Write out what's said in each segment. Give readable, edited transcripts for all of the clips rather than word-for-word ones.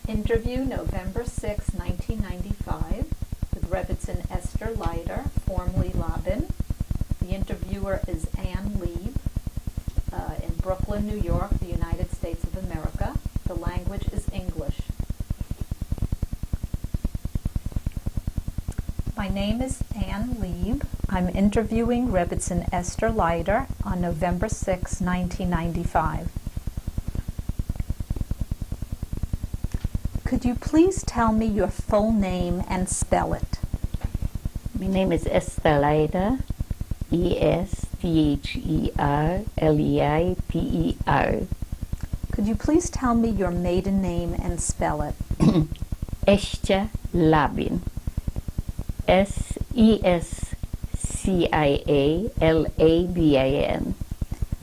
Interview November 6, 1995, with Rebetzen Esther Leiter, formerly Labin. The interviewer is Ann Lieb, in Brooklyn, New York, the United States of America. The language is English. My name is Ann Lieb. I'm interviewing Rebetzen Esther Leiter on November 6, 1995. Could you please tell me your full name and spell it? My name is Esther Leiter, Estherleiter. Could you please tell me your maiden name and spell it? Esther Labin, Escialabin.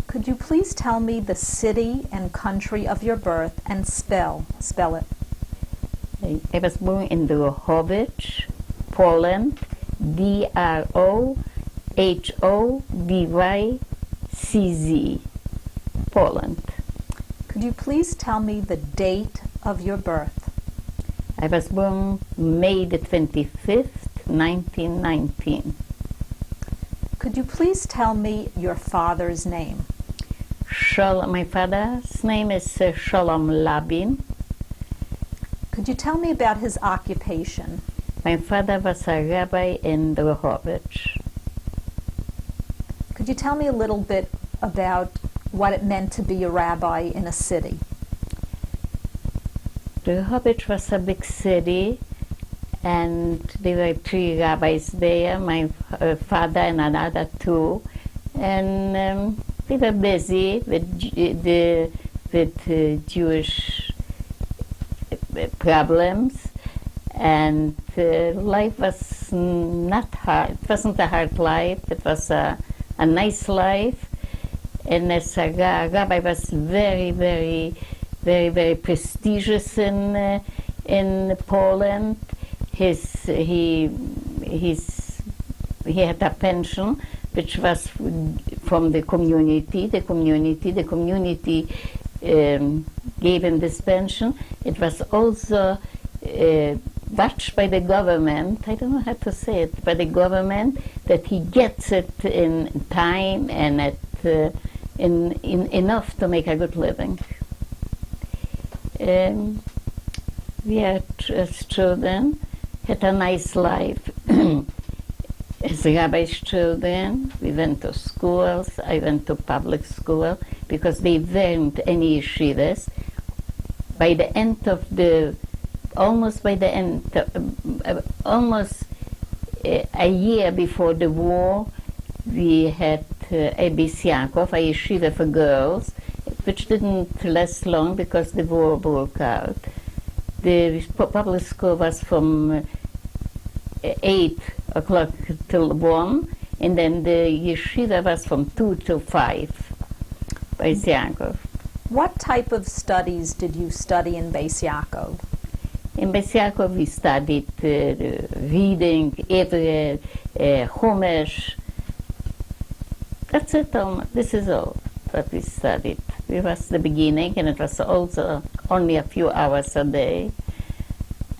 Could you please tell me the city and country of your birth and spell it? I was born in Rebetzen, Poland, Drohobycz, Poland. Could you please tell me the date of your birth? I was born May the 25th, 1919. Could you please tell me your father's name? My father's name is Shalom Labin. Could you tell me about his occupation? My father was a rabbi in Rehoboth. Could you tell me a little bit about what it meant to be a rabbi in a city? Rehoboth was a big city, and there were 3 rabbis there, my father and another 2, and we were busy with Jewish problems, and life was not hard. It wasn't a hard life. It was a nice life. And as a rabbi, was very, very, very, very prestigious in Poland. He had a pension which was from the community. The community gave him this pension. It was also watched by the government. I don't know how to say it, by the government, that he gets it in time and at in enough to make a good living. We as children had a nice life. As rabbi's children, we went to schools. I went to public school because they weren't any yeshivas. By the end of almost a year before the war, we had Beis Yaakov, a yeshiva for girls, which didn't last long because the war broke out. The public school was from 8 o'clock till 1, and then the yeshiva was from 2 till 5, Beis Yaakov. What type of studies did you study in Beis Yaakov? In Beis Yaakov we studied reading, every Chumash. That's it. This is all that we studied. It was the beginning, and it was also only a few hours a day,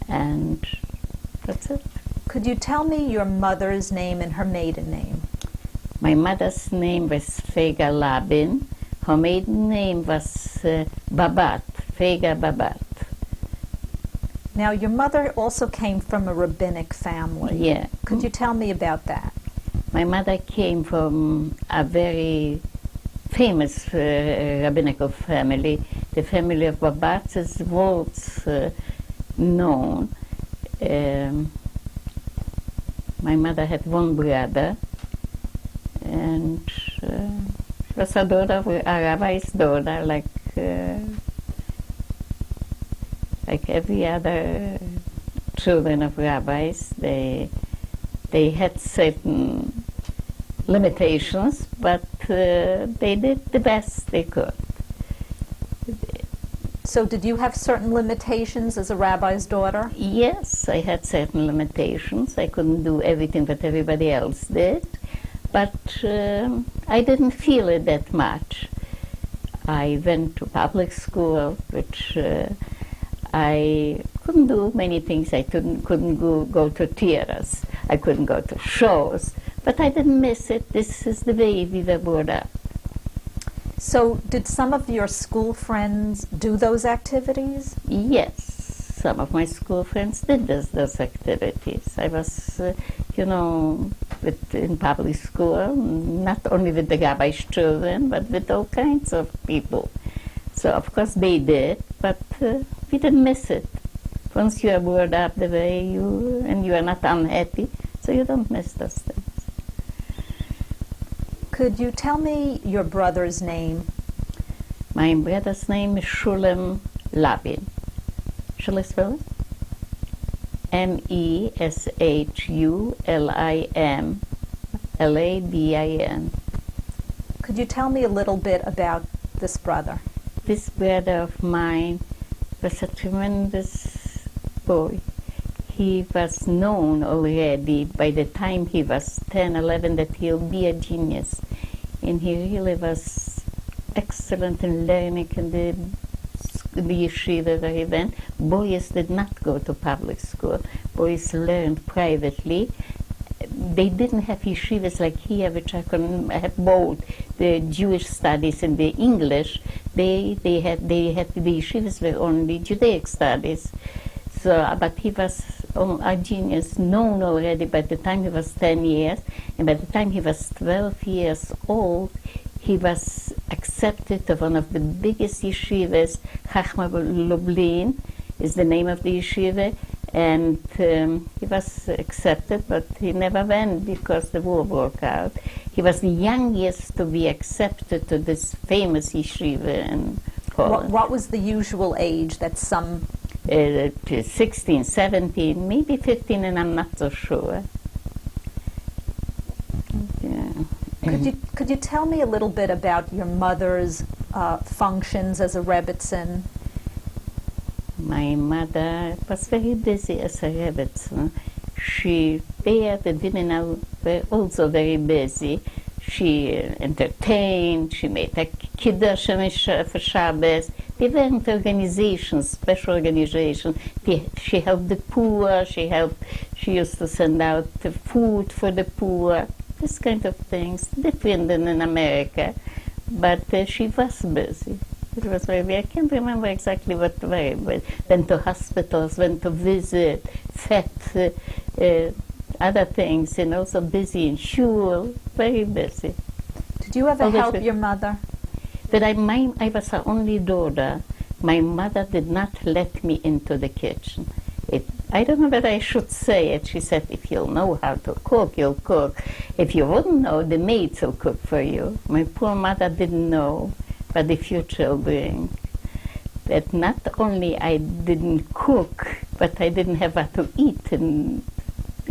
and that's it. Could you tell me your mother's name and her maiden name? My mother's name was Fega Labin. Her maiden name was Babat, Fega Babat. Now, your mother also came from a rabbinic family. Yeah. Could you tell me about that? My mother came from a very famous rabbinical family. The family of Babats is world known. My mother had 1 brother, and she was a daughter, a rabbi's daughter, like every other children of rabbis. They had certain limitations, but they did the best they could. So did you have certain limitations as a rabbi's daughter? Yes, I had certain limitations. I couldn't do everything that everybody else did, but I didn't feel it that much. I went to public school, which I couldn't do many things. I couldn't go to theaters. I couldn't go to shows. But I didn't miss it. This is the way we were brought up. So did some of your school friends do those activities? Yes, some of my school friends did those activities. I was, in public school, not only with the rabbi's children, but with all kinds of people. So of course they did, but we didn't miss it. Once you are brought up the way and you are not unhappy, so you don't miss those things. Could you tell me your brother's name? My brother's name is Shulem Labin. Shall I spell it? Meshulim Could you tell me a little bit about this brother? This brother of mine was a tremendous boy. He was known already by the time he was 10, 11 that he'll be a genius. And he really was excellent in learning in the yeshiva where he went. Boys did not go to public school. Boys learned privately. They didn't have yeshivas like here, which I can have both the Jewish studies and the English. They had the yeshivas were only Judaic studies. So, but he was a genius, known already by the time he was 10 years, and by the time he was 12 years old, he was accepted to one of the biggest yeshivas. Chachma Lublin is the name of the yeshiva, and he was accepted, but he never went because the war broke out. He was the youngest to be accepted to this famous yeshiva in Poland. What was the usual age that some... 16, 17, maybe 15, and I'm not so sure. Yeah. Could you tell me a little bit about your mother's functions as a Rebetzen? My mother was very busy as a Rebetzen. The women were also very busy. She entertained, she made a kiddush for Shabbos. They weren't organizations, special organizations. She helped the poor, she used to send out the food for the poor, this kind of things, different than in America. But she was busy. It was very, I can't remember exactly what way, but went to hospitals, went to visit, fed, other things, and also busy in shul, very busy. Did you ever help your mother? But I was her only daughter. My mother did not let me into the kitchen. I don't know whether I should say it. She said, if you'll know how to cook, you'll cook. If you wouldn't know, the maids will cook for you. My poor mother didn't know, but the future will bring. That not only I didn't cook, but I didn't have what to eat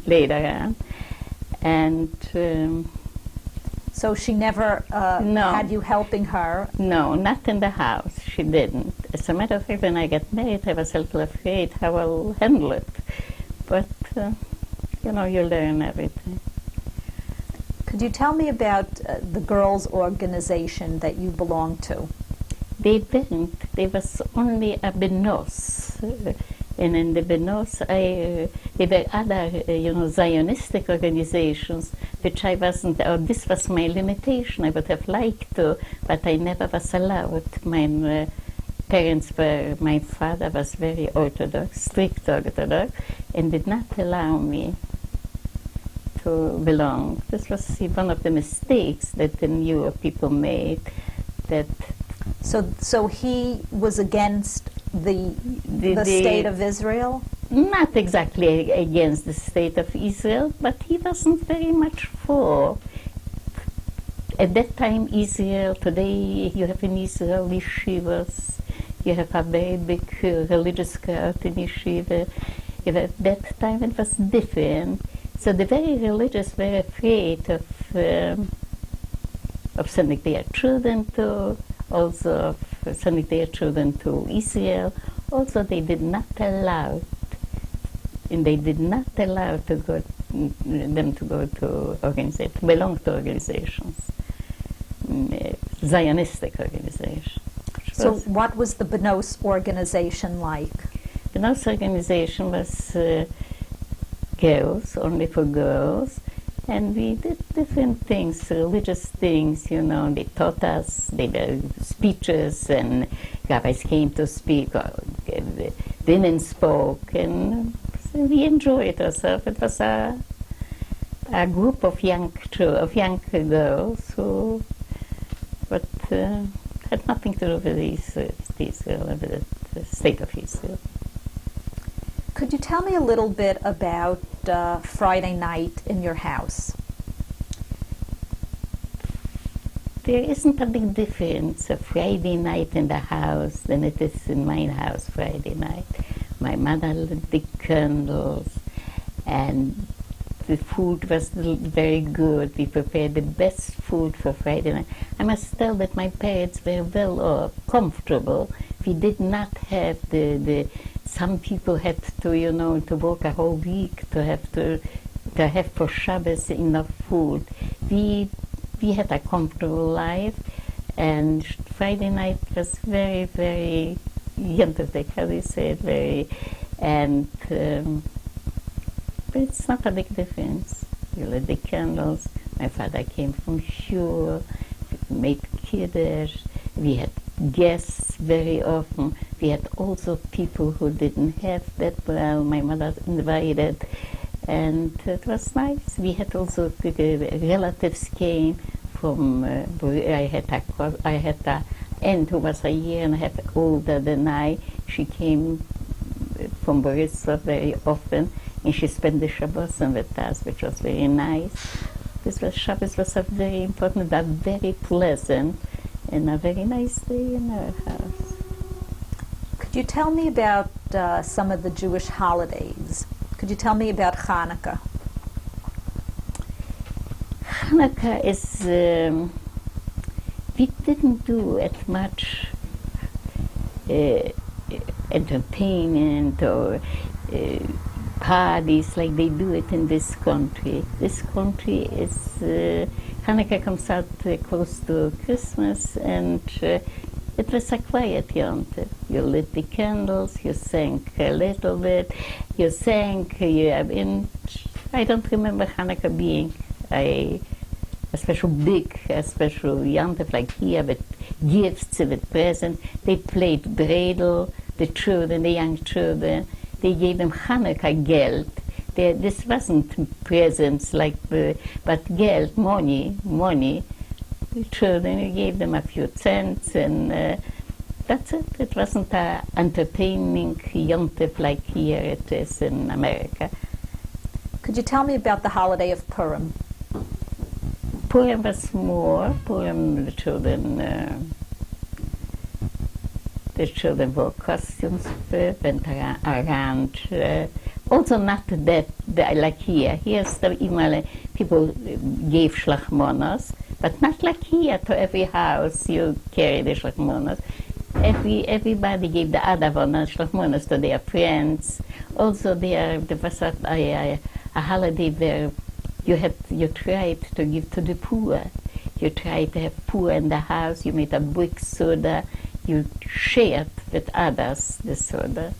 later on. And so she never had you helping her? No, not in the house. She didn't. As a matter of fact, when I got married, I was a little afraid how I'll handle it. But, you learn everything. Could you tell me about the girls' organization that you belonged to? They didn't. There was only a benos. And in the benos, there were other, Zionistic organizations, which I wasn't, this was my limitation. I would have liked to, but I never was allowed. My father was very Orthodox, strict Orthodox, and did not allow me to belong. This was one of the mistakes that the newer people made. So he was against the state of Israel? Not exactly against the state of Israel, but he wasn't very much for. At that time, Israel, today you have in Israel yeshivas, you have a very big religious crowd in yeshiva. At that time it was different. So the very religious were afraid of sending their children to, also of sending their children to Israel. Also, they did not allow, them to go to organizations, belong to organizations, Zionistic organizations. So what was the Benos organization like? And our organization was girls, only for girls. And we did different things, religious things, they taught us, they were speeches, and rabbis came to speak, or women spoke, and so we enjoyed ourselves. It was a group of young girls who, but had nothing to do with Israel, with the state of Israel. Could you tell me a little bit about Friday night in your house? There isn't a big difference a Friday night in the house than it is in my house Friday night. My mother lit the candles, and the food was very good. We prepared the best food for Friday night. I must tell that my parents were well off, comfortable. We did not have some people had to, to work a whole week to have for Shabbos enough food. We had a comfortable life, and Friday night was very, very, how do you say it, but it's not a big difference. You lit the candles. My father came from shul, made kiddush. We had guests very often. We had also people who didn't have that well. My mother invited, and it was nice. We had also relatives came from. I had a aunt who was a year and a half older than I. She came from Borisov very often, and she spent the Shabbos with us, which was very nice. Shabbos was a very important, but very pleasant, and a very nice day in our house. Could you tell me about some of the Jewish holidays? Could you tell me about Hanukkah? Hanukkah is, we didn't do as much entertainment or parties like they do it in this country. This country is, Hanukkah comes out close to Christmas, and it was a quiet yontif. You lit the candles, you sang a little bit, you sang, I don't remember Hanukkah being a special yontif like here with gifts, with presents. They played dreidel, the children, the young children. They gave them Hanukkah geld. This wasn't presents but geld, money. The children, you gave them a few cents, and that's it. It wasn't an entertaining yontif like here it is in America. Could you tell me about the holiday of Purim? Purim was more. Purim, the children wore costumes, went around. Also not that like here. Here's the people gave shlachmonos, but not like here. To every house you carry the shlachmonos. Everybody gave the other one shlachmonos to their friends. Also there was a holiday where you tried to give to the poor. You tried to have poor in the house. You made a brick soda. You shared with others the soda.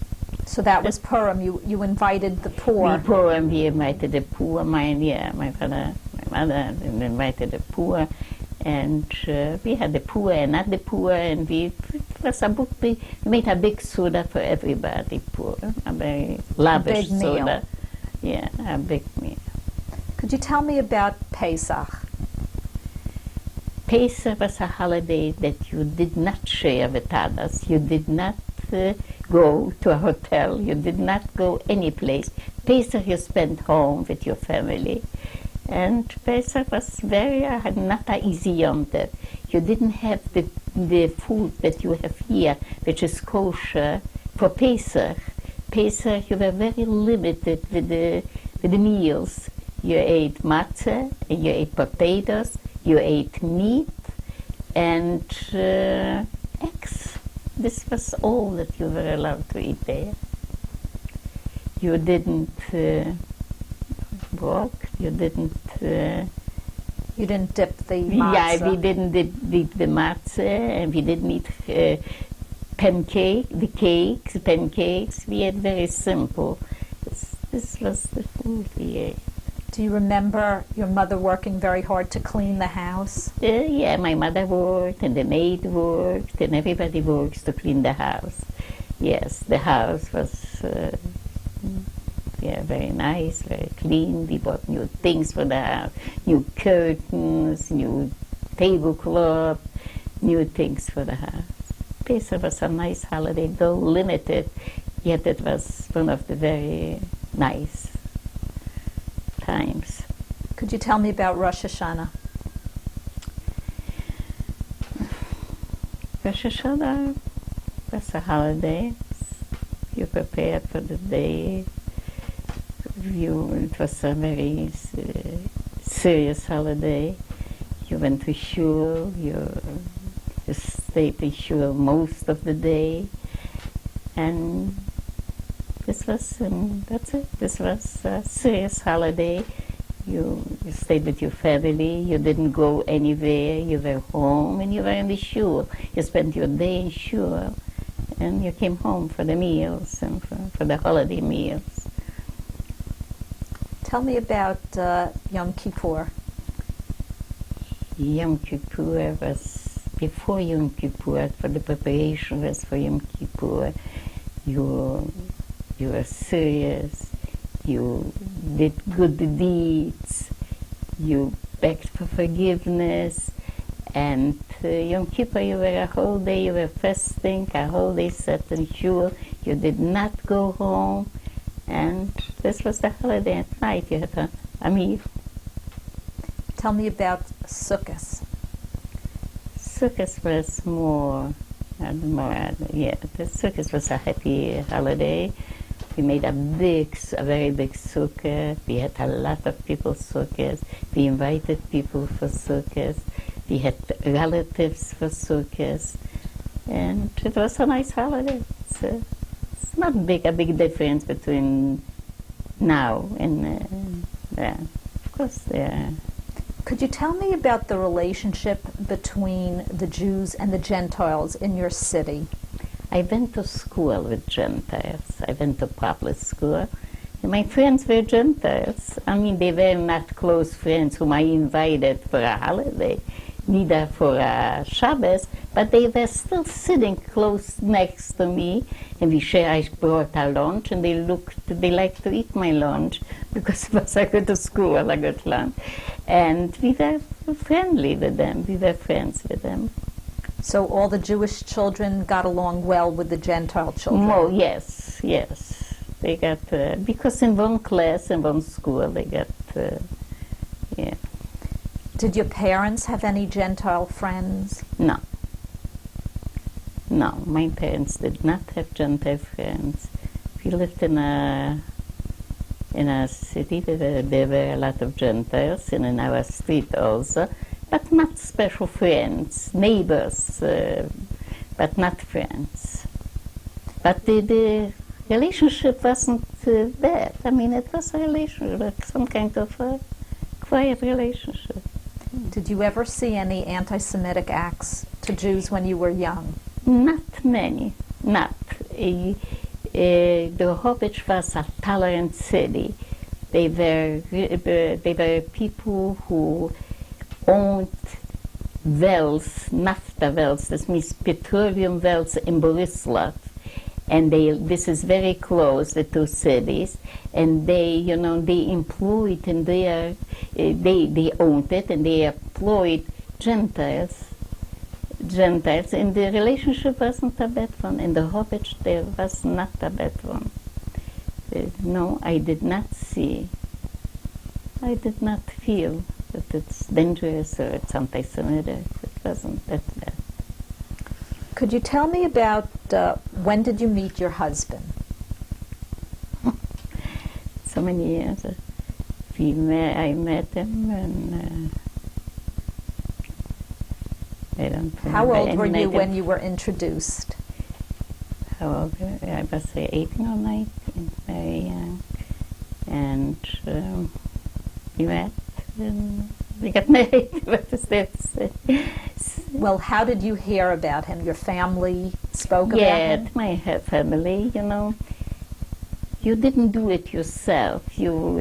So that was Purim. You invited the poor. We invited the poor. My mother invited the poor, and we had the poor and not the poor, and we made a big soda for everybody. Poor, a very lavish soda. Yeah, a big meal. Could you tell me about Pesach? Pesach was a holiday that you did not share with others. You did not go to a hotel. You did not go any place. Pesach you spent home with your family. And Pesach was not an easy yontif. You didn't have the food that you have here, which is kosher, for Pesach. Pesach, you were very limited with the meals. You ate matzah, and you ate potatoes, you ate meat, and eggs. This was all that you were allowed to eat there. You didn't walk, you didn't dip the matzah. Yeah, we didn't dip the matzah, and we didn't eat pancakes. We ate very simple. This was the food we ate. Do you remember your mother working very hard to clean the house? Yeah, my mother worked, and the maid worked, and everybody works to clean the house. Yes, the house was very nice, very clean. We bought new things for the house, new curtains, new tablecloth, new things for the house. Pesach was a nice holiday, though limited, yet it was one of the very nice times. Could you tell me about Rosh Hashanah? Rosh Hashanah was a holiday. You prepared for the day. It was a very serious holiday. You went to shul. You stayed in shul most of the day, and that's it. This was a serious holiday. You stayed with your family. You didn't go anywhere. You were home, and you were in the shul. You spent your day in shul, and you came home for the meals and for the holiday meals. Tell me about Yom Kippur. Yom Kippur was before Yom Kippur. For the preparation was for Yom Kippur. You were serious. You did good deeds. You begged for forgiveness. And Yom Kippur, you were a whole day. You were fasting. A whole day sat in shul. You did not go home. And this was the holiday at night. You had a meal. Tell me about Sukkot. Sukkot was more, the Sukkot was a happy holiday. We made a very big sukkah. We had a lot of people Sukkot. We invited people for Sukkot. We had relatives for Sukkot. And it was a nice holiday. It's not a big difference between now and of course there. Could you tell me about the relationship between the Jews and the Gentiles in your city? I went to school with Gentiles. I went to public school. And my friends were Gentiles. I mean, they were not close friends whom I invited for a holiday, neither for a Shabbos, but they were still sitting close next to me. And I brought a lunch, and they liked to eat my lunch because it was a good school, a good lunch. And we were friendly with them. We were friends with them. So all the Jewish children got along well with the Gentile children? Oh, yes. They got, because in one class, in one school, they got, yeah. Did your parents have any Gentile friends? No, my parents did not have Gentile friends. We lived in a city where there were a lot of Gentiles, and in our street also, but not special friends, neighbors, but not friends. But the relationship wasn't bad. I mean, it was a relationship, some kind of a quiet relationship. Did you ever see any anti-Semitic acts to Jews when you were young? Not many, not. The Rehovich was a tolerant city. They were people who owned wells, naphtha wells, this means petroleum wells in Borislav. And this is very close, the two cities, and they employed, and they owned it, and they employed Gentiles, and the relationship wasn't a bad one. In the Rehovich, there was not a bad one. No, I did not feel that it's dangerous or it's anti-Semitic. It wasn't that bad. Could you tell me about when did you meet your husband? So many years. I met him, and I don't remember. How old were you when you were introduced? How old? I was 18 or 19, very young. And we met, and we got married. What is there to say? Well, how did you hear about him? Your family spoke about him? my family, you know. You didn't do it yourself. You,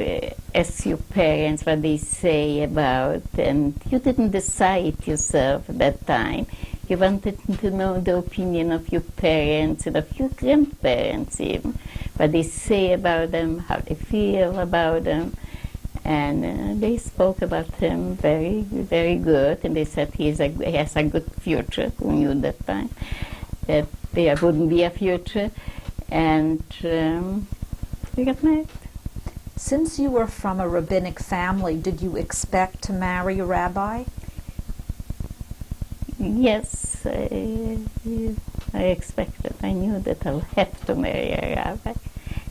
as your parents, what they say about, and you didn't decide yourself at that time. You wanted to know the opinion of your parents and of your grandparents even, what they say about them, how they feel about them. And they spoke about him very, very good, and they said he has a good future. Who knew that time that there wouldn't be a future? And we got married. Since you were from a rabbinic family, did you expect to marry a rabbi? Yes, I expected. I knew that I'll have to marry a rabbi.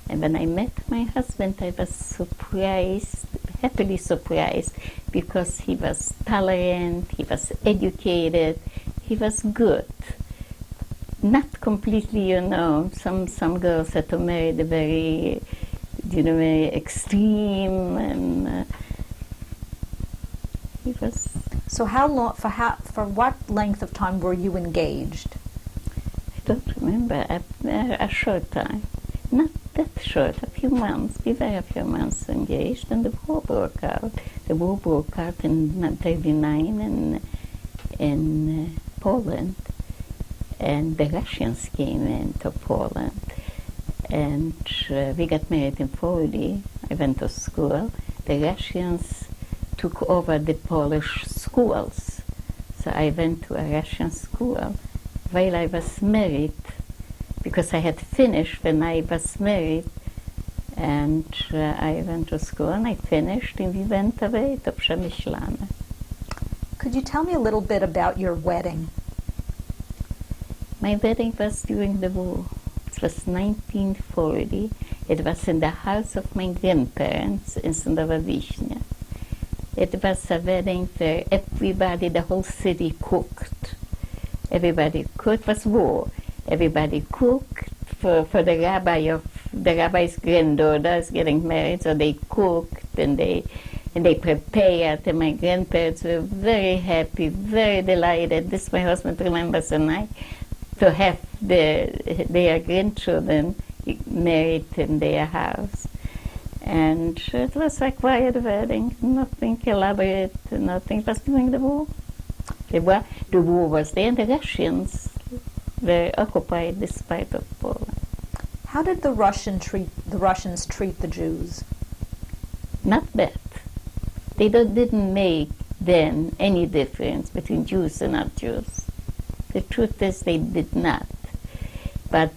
And when I met my husband, I was surprised, happily surprised, because he was tolerant, he was educated, he was good. Not completely, you know, some girls had to marry the very, you know, very extreme, and he was. So how long, for what length of time were you engaged? I don't remember, a short time. Not that short, a few months. We were a few months engaged, and the war broke out. The war broke out in 1939 in Poland, and the Russians came into Poland. And we got married in 40. I went to school. The Russians took over the Polish schools. So I went to a Russian school while I was married, because I had finished when I was married. And I went to school and I finished, and we went away to Przemyślane. Could you tell me a little bit about your wedding? My wedding was during the war. It was 1940. It was in the house of my grandparents in Sądowa Wiśnia. It was a wedding where everybody, the whole city cooked. Everybody cooked. It was war. Everybody cooked for the rabbi's granddaughter is getting married, so they cooked and they prepared, and my grandparents were very happy, very delighted. This my husband remembers, and I, to have their grandchildren married in their house. And it was a quiet wedding, nothing elaborate, nothing. It was during the war. The war was there, and the Russians were occupied despite of Poland. How did the Russians treat the Jews? Not bad. They didn't make then any difference between Jews and not Jews. The truth is they did not. But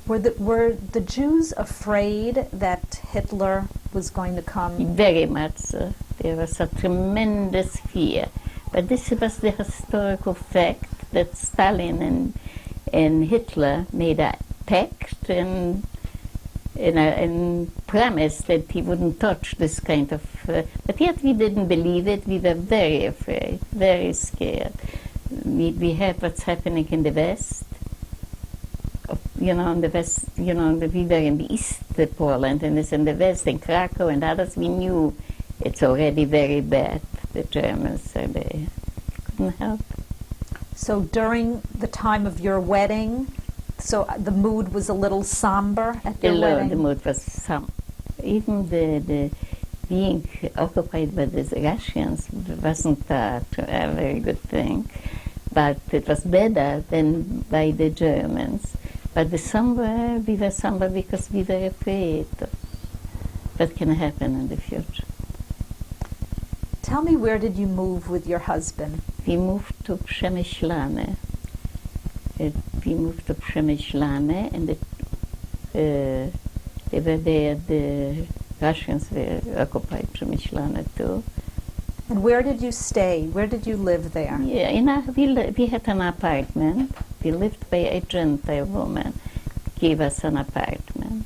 were the Jews afraid that Hitler was going to come? Very much so. There was a tremendous fear. But this was the historical fact that Stalin and Hitler made a pact and promised that he wouldn't touch this kind of. But yet we didn't believe it. We were very afraid, very scared. We have what's happening in the West. You know, in the West, you know, we were in the East of Poland, and it's in the West, in Krakow and others. We knew it's already very bad. The Germans are there. Couldn't help. So during the time of your wedding, so the mood was a little somber at your wedding? The mood was somber. Even the being occupied by the Russians wasn't a very good thing, but it was better than by the Germans. But we were somber because we were afraid of what can happen in the future. Tell me, where did you move with your husband? We moved to Przemyślane. And they were there. The Russians were occupied Przemyślane too. And where did you stay? Where did you live there? Yeah, we had an apartment. We lived by a Gentile woman, gave us an apartment,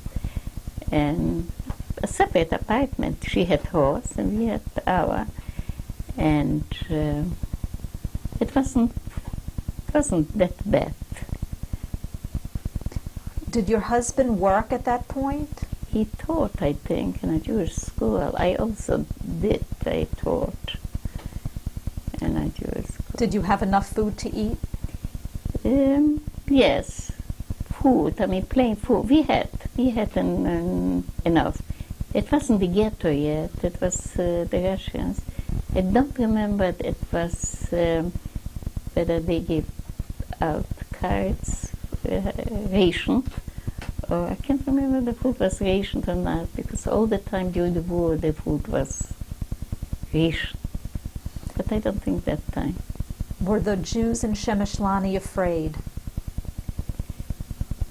and a separate apartment. She had hers, and we had our. And it wasn't that bad. Did your husband work at that point? He taught, I think, in a Jewish school. I also did. I taught in a Jewish school. Did you have enough food to eat? Yes, food. I mean, plain food. We had enough. It wasn't the ghetto yet. It was the Russians. I don't remember. It was whether they gave out cards, rationed, or I can't remember the food was rationed or not, because all the time during the war the food was rationed. But I don't think that time. Were the Jews in Shemeshlani afraid?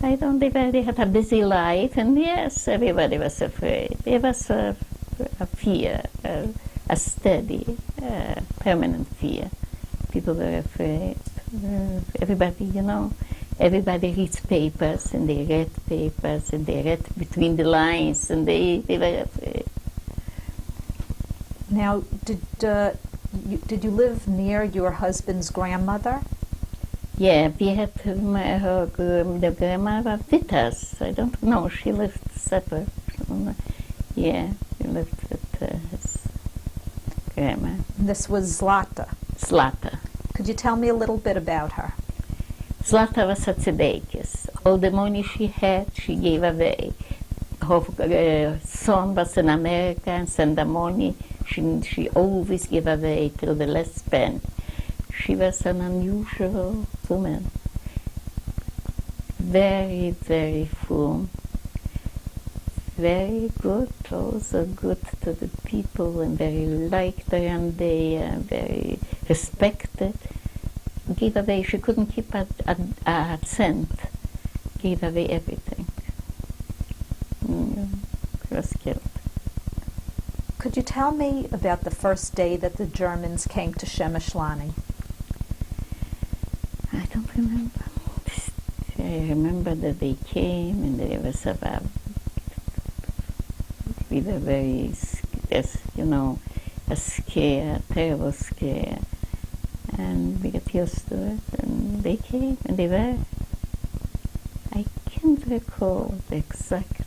I don't think they had a busy life, and yes, everybody was afraid. There was a fear, a steady, permanent fear. People were afraid. Everybody, everybody reads papers, and they read papers, and they read between the lines, and they were afraid. Now, did you live near your husband's grandmother? Yeah, we had the grandmother with us. I don't know, she lived separate. Yeah, she lived with his grandma. This was Zlata. Zlata. Could you tell me a little bit about her? Zlata was a tzedekis. All the money she had, she gave away. Her son was in America and sent the money. She always gave away till the last penny. She was an unusual woman. Very, very full. Very good, also good to the people, and very liked around there, very respected. Gave away, she couldn't keep a cent. Gave away everything. She was killed. Could you tell me about the first day that the Germans came to Shemeshlani? I don't remember. I remember that they came and they were about. We were very, a scare, terrible scare. And we got used to it, and they came, and they were. I can't recall the exact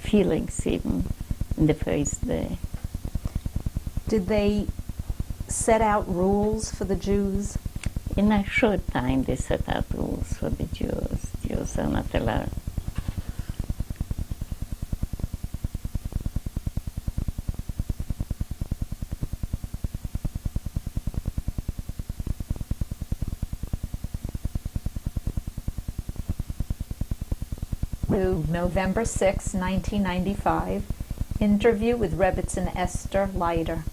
feelings even in the first day. Did they set out rules for the Jews? In a short time they set out rules for the Jews. Jews are not allowed. November 6, 1995, interview with Rebetzen Esther Leiter.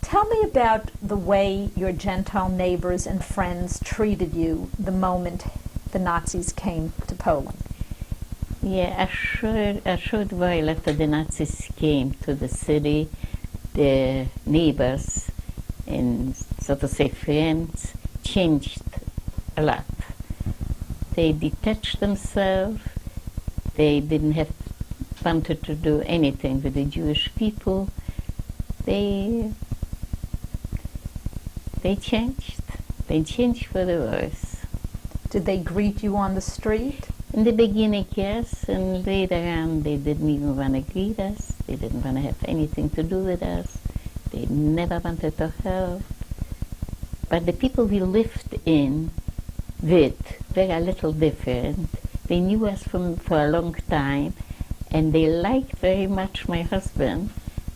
Tell me about the way your Gentile neighbors and friends treated you the moment the Nazis came to Poland. Yeah, a short while after the Nazis came to the city, the neighbors and, so to say, friends changed a lot. They detached themselves. They didn't wanted to do anything with the Jewish people. They changed. They changed for the worse. Did they greet you on the street? In the beginning, yes, and later on they didn't even want to greet us. They didn't want to have anything to do with us. They never wanted to help. But the people we lived with were a little different. They knew us for a long time, and they liked very much my husband.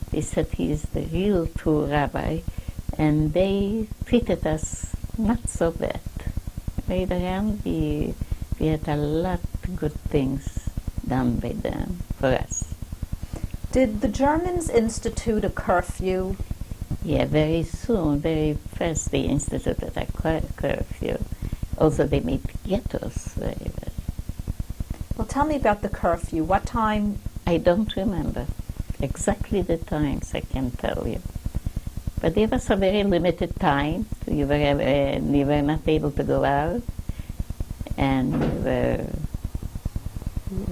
They said he is the real true rabbi, and they treated us not so bad. Later on, we had a lot of good things done by them for us. Did the Germans institute a curfew? Yeah, very soon, very fast, they instituted a curfew. Also, they made ghettos very well. Well, tell me about the curfew. What time? I don't remember exactly the times, I can tell you. But there was a very limited time. We were not able to go out, and we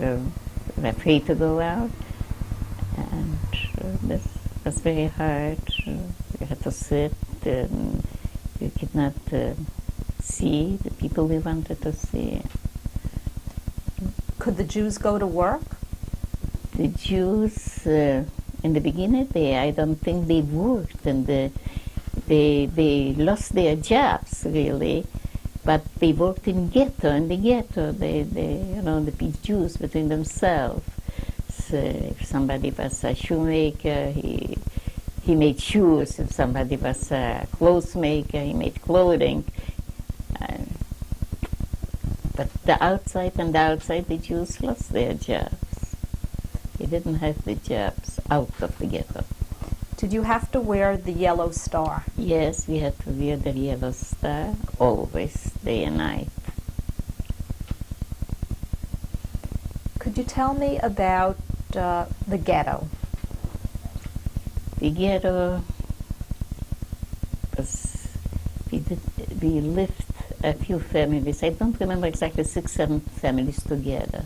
were afraid to go out, and this was very hard. We had to sit, and we could not see the people we wanted to see. Could the Jews go to work? The Jews, in the beginning, I don't think they worked, and they lost their jobs, really. but they worked in the ghetto, the Jews between themselves. So if somebody was a shoemaker, he made shoes. If somebody was a clothes maker, he made clothing. But the outside, the Jews lost their jobs. They didn't have the jobs out of the ghetto. Did you have to wear the yellow star? Yes, we had to wear the yellow star always, day and night. Could you tell me about the ghetto? The ghetto was, we lived a few families. I don't remember exactly, 6, 7 families together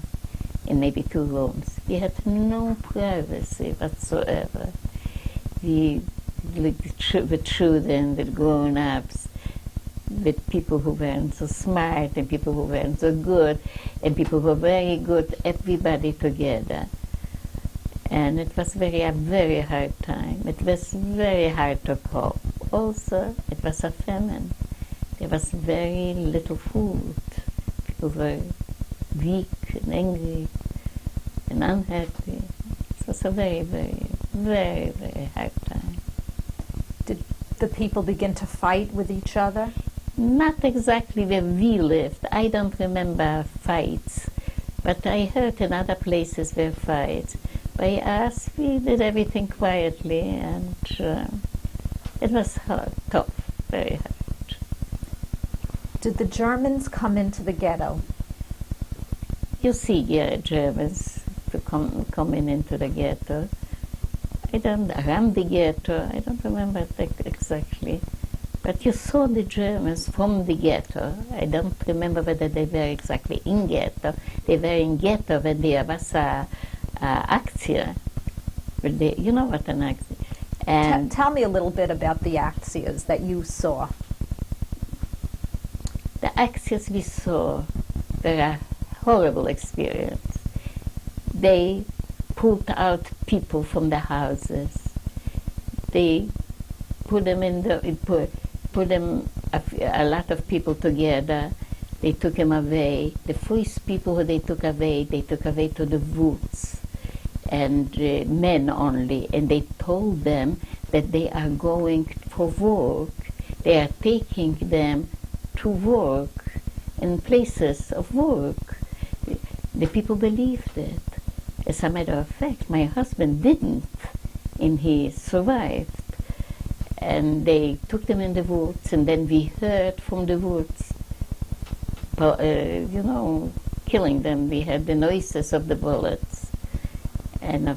in maybe 2 rooms. We had no privacy whatsoever. We lived with children, with grown-ups, with people who weren't so smart and people who weren't so good, and people who were very good, everybody together. And it was a very hard time. It was very hard to cope. Also, it was a famine. There was very little food. People were weak and angry and unhappy. It was a very, very, very, very hard time. Did the people begin to fight with each other? Not exactly where we lived. I don't remember fights, but I heard in other places where fights. By us, we did everything quietly, and it was hard, tough, very hard. Did the Germans come into the ghetto? You see, Germans coming into the ghetto. Around the ghetto, I don't remember exactly. But you saw the Germans from the ghetto. I don't remember whether they were exactly in ghetto. They were in ghetto when there was a aktie. You know what an aktie? And tell me a little bit about the actions that you saw. The actions we saw were a horrible experience. They pulled out people from the houses. They put them a lot of people together. They took them away. The first people who they took away to the woods, and men only. And they told them that they are going for work. They are taking them to work in places of work. The people believed it. As a matter of fact, my husband didn't, and he survived. And they took them in the woods, and then we heard from the woods, killing them. We heard the noises of the bullets, and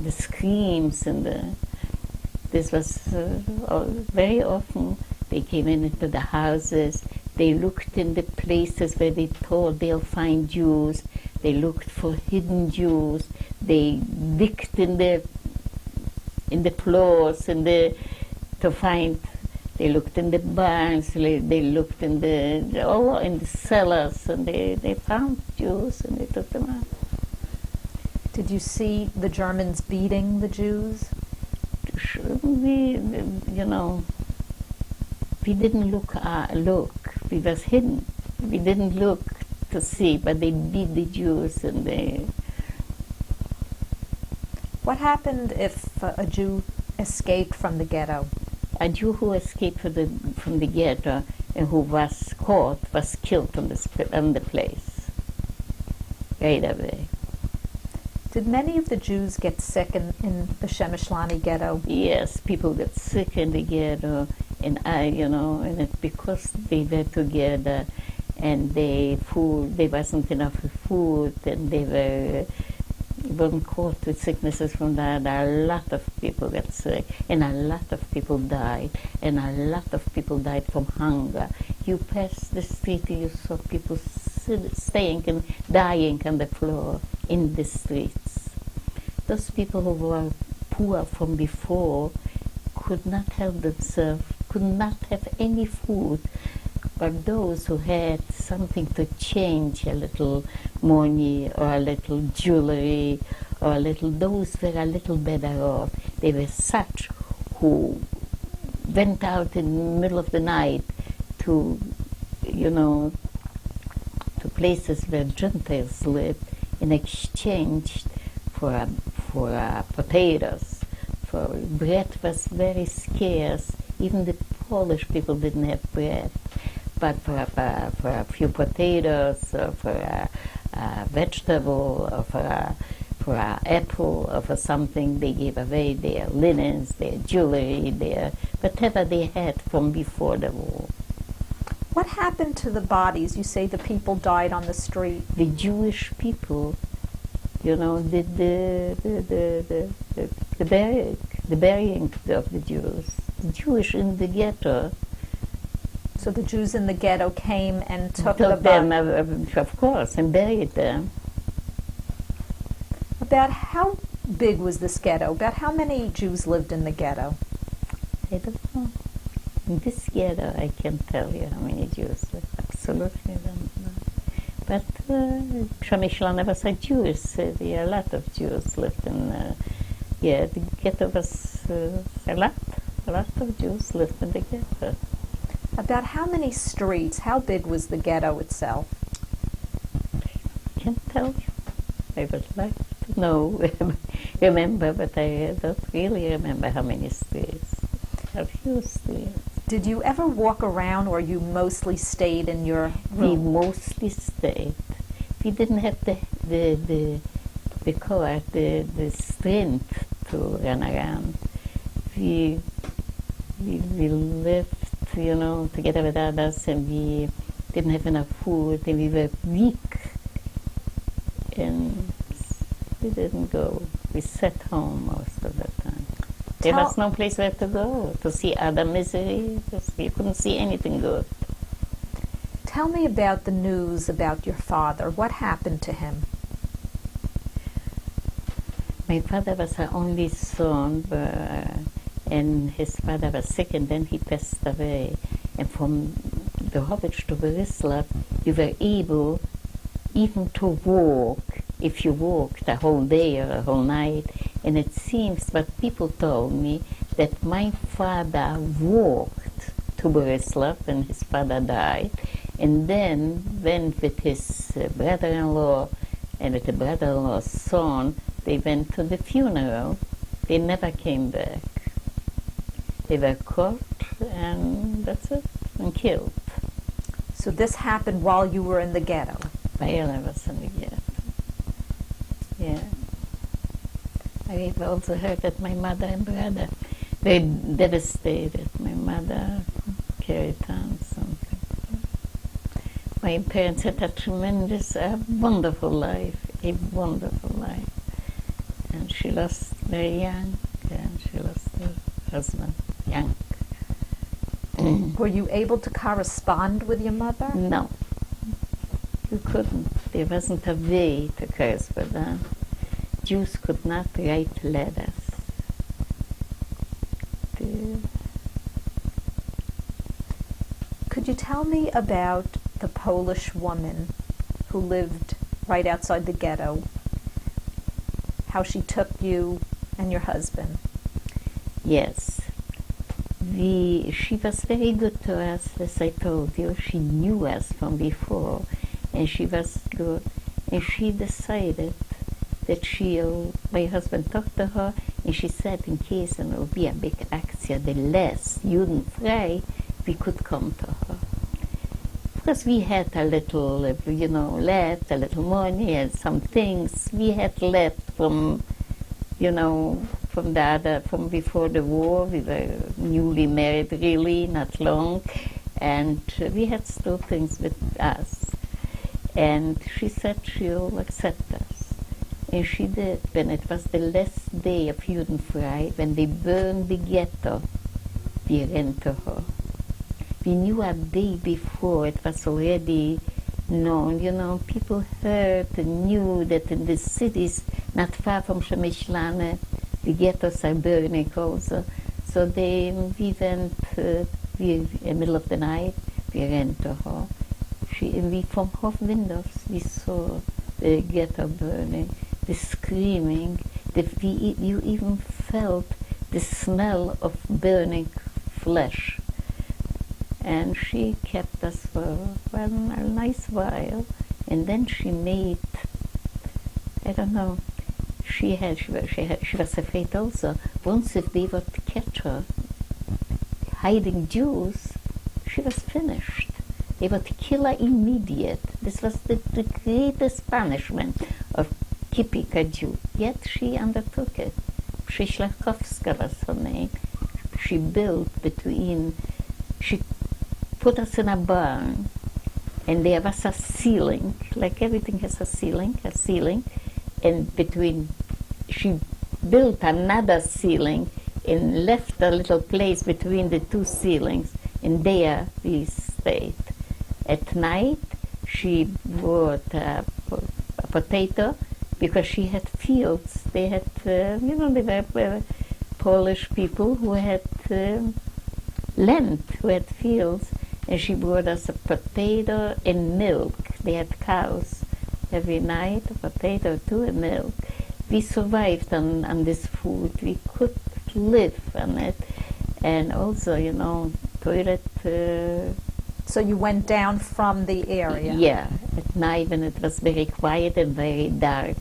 the screams, and this was very often. They came into the houses. They looked in the places where they thought they'll find Jews. They looked for hidden Jews. They digged in the floors to find. They looked in the barns. They looked in the cellars, and they found Jews, and they took them out. Did you see the Germans beating the Jews? We didn't look. We was hidden. We didn't look to see, but they beat the Jews, and they. What happened if a Jew escaped from the ghetto? A Jew who escaped from the ghetto and who was caught was killed on the place right away. Did many of the Jews get sick in the Shemeshlani ghetto? Yes, people got sick in the ghetto, and and it's because they were together, and there wasn't enough food, and they weren't caught with sicknesses from that. A lot of people got sick, and a lot of people died, and a lot of people died from hunger. You passed the street, and you saw people staying and dying on the floor in the streets. Those people who were poor from before could not help themselves, could not have any food, but those who had something to change, a little money or a little jewelry or those were a little better off. They were such who went out in the middle of the night to to places where Gentiles lived in exchange for potatoes. For bread was very scarce. Even the Polish people didn't have bread. But for a few potatoes, or for a vegetable, or for an apple, or for something, they gave away their linens, their jewelry, their whatever they had from before the war. What happened to the bodies? You say the people died on the street. The Jewish people, did the burying of the Jews. The Jewish in the ghetto. So the Jews in the ghetto came and took them, of course, and buried them. About how big was this ghetto? About how many Jews lived in the ghetto? I don't know. In this ghetto, I can't tell you how many Jews lived. Absolutely don't know. But Przemyślane was a Jewish city. A lot of Jews lived in. The ghetto was a lot of Jews lived in the ghetto. About how many streets? How big was the ghetto itself? I can't tell you. I would like to know, remember, but I don't really remember how many streets. A few streets. Did you ever walk around, or you mostly stayed in your room? We mostly stayed. We didn't have the strength to run around. We lived, together with others, and we didn't have enough food, and we were weak, and we didn't go. We sat home most of the time. There was no place where to go, to see other misery. You couldn't see anything good. Tell me about the news about your father. What happened to him? My father was our only son, and his father was sick, and then he passed away. And from Drohobych to Boryslav, you were able even to walk, if you walked a whole day or a whole night. And it seems, but people told me, that my father walked to Boryslav when his father died, and then went with his brother-in-law and with the brother-in-law's son. They went to the funeral. They never came back. They were caught, and that's it, and killed. So this happened while you were in the ghetto? While I was in the ghetto. Yeah. I've also heard that my mother and brother, they devastated. My mother carried on something. My parents had a tremendous, wonderful life, a wonderful life. And she lost very young, and she lost her husband young. Were you able to correspond with your mother? No, you couldn't. There wasn't a way to correspond. Jews could not write letters. Could you tell me about the Polish woman who lived right outside the ghetto? How she took you and your husband? Yes. She was very good to us, as I told you. She knew us from before, and she was good. And she decided that my husband talked to her, and she said, in case there will be a big action, the less Judenfrei, we could come to her. Of course, we had a little, left, a little money and some things. We had left from from before the war. We were newly married, really, not long, and we had still things with us. And she said she'll accept us. And she did. When it was the last day of Judenfrei, when they burned the ghetto, we ran to her. We knew a day before, it was already known, people heard and knew that in the cities not far from Przemyślane, the ghettos are burning also. So we went, in the middle of the night, we ran to her. From her windows, we saw the ghetto burning, the screaming, you even felt the smell of burning flesh. And she kept us for a nice while. And then she made, I don't know, she was afraid also. Once if they would catch her hiding Jews, she was finished. They would kill her immediate. This was the greatest punishment of keeping a Jew. Yet she undertook it. Shishlakowska was her name. She put us in a barn, and there was a ceiling, like everything has a ceiling, and she built another ceiling and left a little place between the two ceilings, and there we stayed. At night, she brought a potato, because she had fields. They had, they were Polish people who had land, who had fields, and she brought us a potato and milk. They had cows every night, a potato too, and milk. We survived on this food. We could live on it, and also, toilet. So you went down from the area? Yeah, at night when it was very quiet and very dark.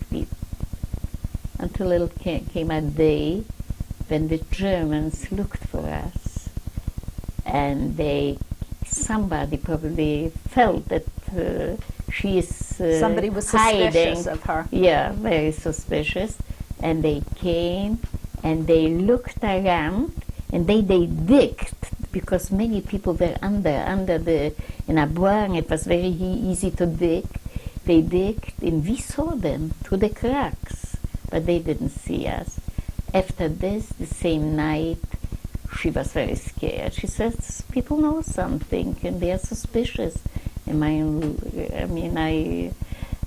Until it came a day when the Germans looked for us, and somebody probably felt that she is somebody was hiding. Suspicious of her. Yeah, very suspicious. And they came and they looked around, and they digged, because many people were in a barn. It was very easy to dig. They digged, and we saw them through the cracks, but they didn't see us. After this, the same night, she was very scared. She says, people know something, and they are suspicious.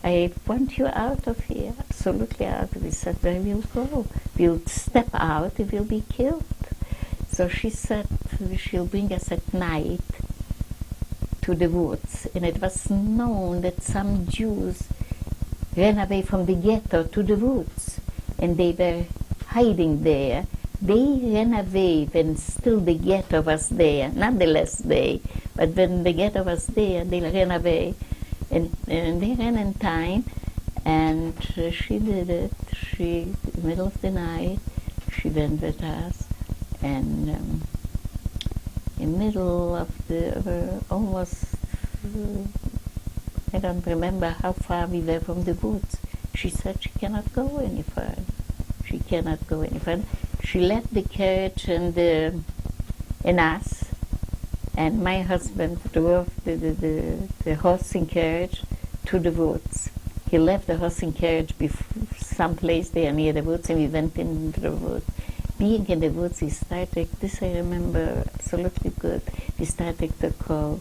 I want you out of here, absolutely out. We said, where we'll go? We'll step out, we will be killed. So she said she'll bring us at night to the woods. And it was known that some Jews ran away from the ghetto to the woods, and they were hiding there. They ran away when still the ghetto was there, not the last day, but when the ghetto was there, they ran away. And they ran in time, and she did it. In the middle of the night, she went with us, and in the middle of almost, I don't remember how far we were from the woods, she said she cannot go any further. She cannot go any further. She left the carriage and us, and my husband drove the horse and carriage to the woods. He left the horse and carriage someplace there near the woods, and we went into the woods. Being in the woods, he started, this I remember absolutely good, he started to call,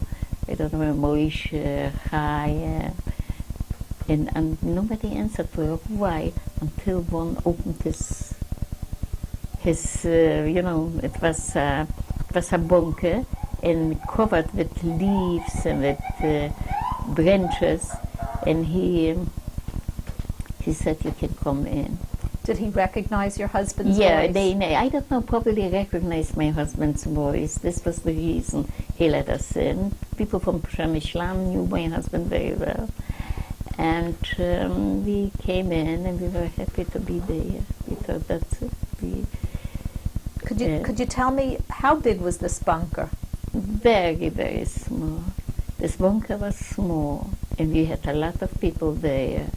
I don't know, Moishe, Chaya, and nobody answered for a while, until one opened his it was a bunker, and covered with leaves and with branches, and he said, you can come in. Did he recognize your husband's voice? Yeah, I don't know, probably recognized my husband's voice. This was the reason he let us in. People from Przemyślan knew my husband very well. And we came in, and we were happy to be there. We thought that's it. Could you tell me, how big was this bunker? Very, very small. This bunker was small, and we had a lot of people there,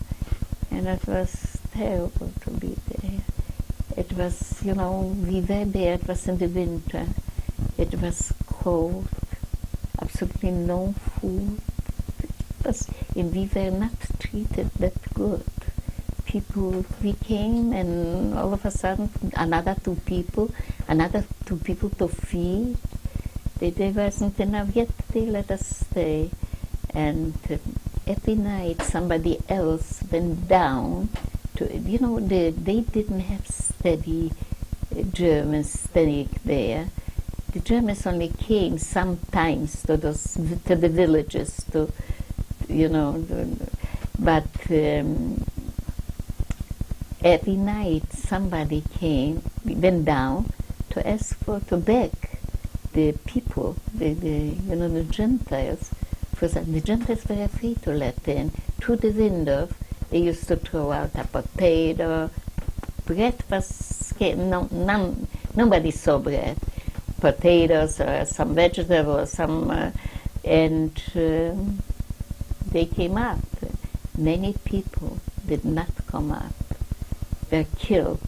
and it was terrible to be there. It was, we were there, it was in the winter, it was cold, absolutely no food, and we were not treated that good. We came, and all of a sudden, another two people to feed. There wasn't enough, yet they let us stay. And every night somebody else went down to, they didn't have steady Germans staying there. The Germans only came sometimes to the villages, but every night somebody went down to beg the people, the Gentiles. The Gentiles were afraid to let in. Through the window, they used to throw out a potato. Bread was scarce. Nobody saw bread. Potatoes or some vegetables, and they came up. Many people did not come up, were killed.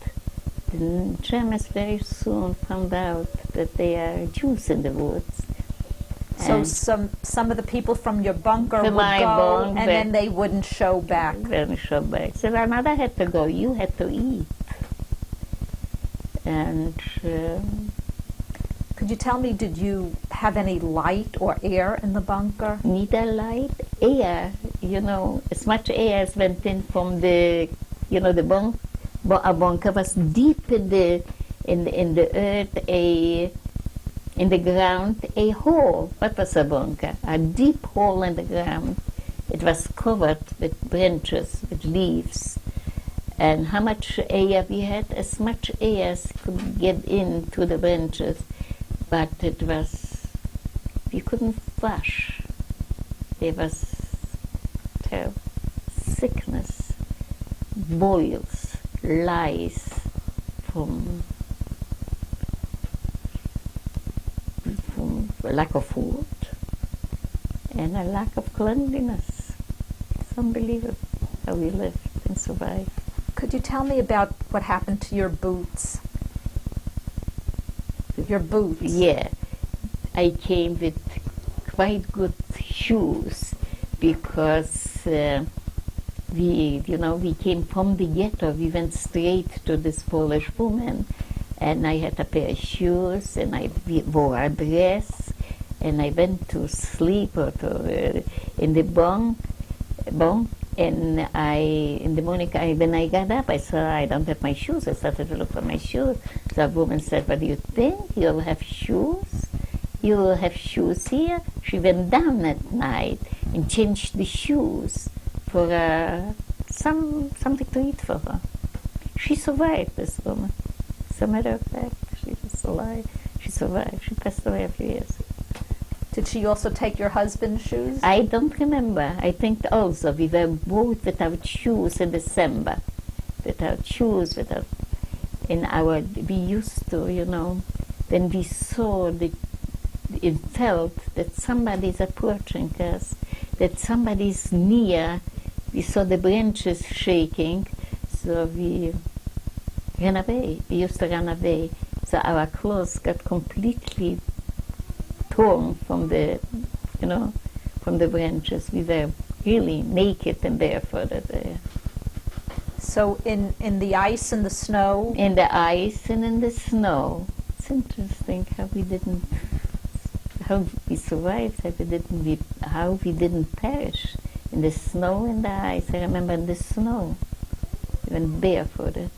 The Germans very soon found out that they are Jews in the woods. So some of the people from your bunker would my go, bunk, and then they wouldn't show back. So another had to go. You had to eat. And could you tell me, did you have any light or air in the bunker? neither light, air. As much air as went in from the bunk. A bunker was deep in the earth, in the ground, a hole. What was a bunker? A deep hole in the ground. It was covered with branches, with leaves. And how much air we had? As much air as could get into the branches. But we couldn't flush. There was terrible sickness, boils, lice from a lack of food and a lack of cleanliness. It's unbelievable how we lived and survived. Could you tell me about what happened to your boots? Your boots? Yeah, I came with quite good shoes because we came from the ghetto. We went straight to this Polish woman, and I had a pair of shoes, and I wore a dress, and I went to sleep in the bunk, and in the morning, when I got up, I saw I don't have my shoes. I started to look for my shoes. The woman said, "What do you think? You'll have shoes? You will have shoes here?" She went down at night and changed the shoes for something to eat for her. She survived, this woman. As a matter of fact, she was alive. She survived. She passed away a few years ago. Did she also take your husband's shoes? I don't remember. I think also we were both without shoes in December. Without shoes, we used to, when we saw it felt that somebody's approaching us, that somebody's near. We saw the branches shaking, so we ran away. We used to run away. So our clothes got completely torn from the branches. We were really naked and barefoot there. So in the ice and the snow? In the ice and in the snow. It's interesting how we survived, how we didn't perish. In the snow and the ice. I remember in the snow, even barefooted.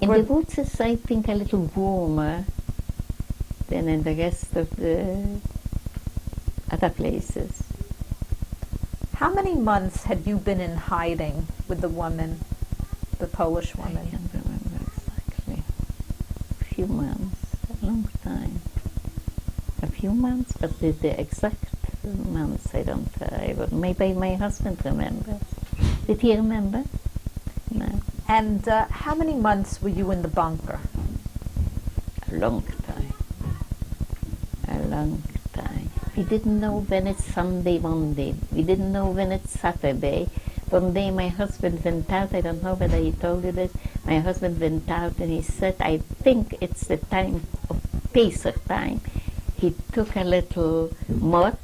In the woods is, I think, a little warmer than in the rest of the other places. How many months had you been in hiding with the woman, the Polish I woman? can't remember exactly. A few months, a long time. A few months, but the exact months I don't. Maybe my husband remembers. Did he remember? No. And how many months were you in the bunker? A long time. A long time. We didn't know when it's Sunday, Monday. We didn't know when it's Saturday. One day my husband went out. I don't know whether he told you this. My husband went out and he said, "I think it's the time of Pesach time." He took a little mud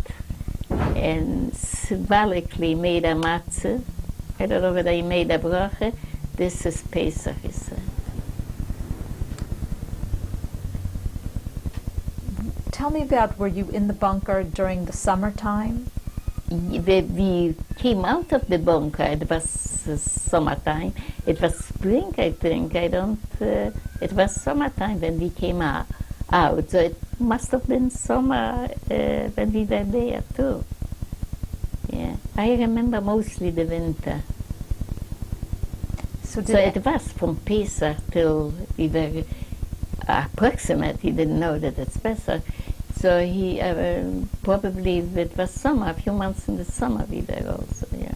and symbolically made a matzah. I don't know whether he made a bracha. This is Pesach, he said. Tell me about, were you in the bunker during the summertime? We came out of the bunker. It was summertime. It was spring, I think. It was summertime when we came out. So it must have been summer when we were there too. Yeah, I remember mostly the winter. So it was from Pesach till we were approximate. He didn't know that it's Pesach. So he probably, it was summer, a few months in the summer we there also, yeah.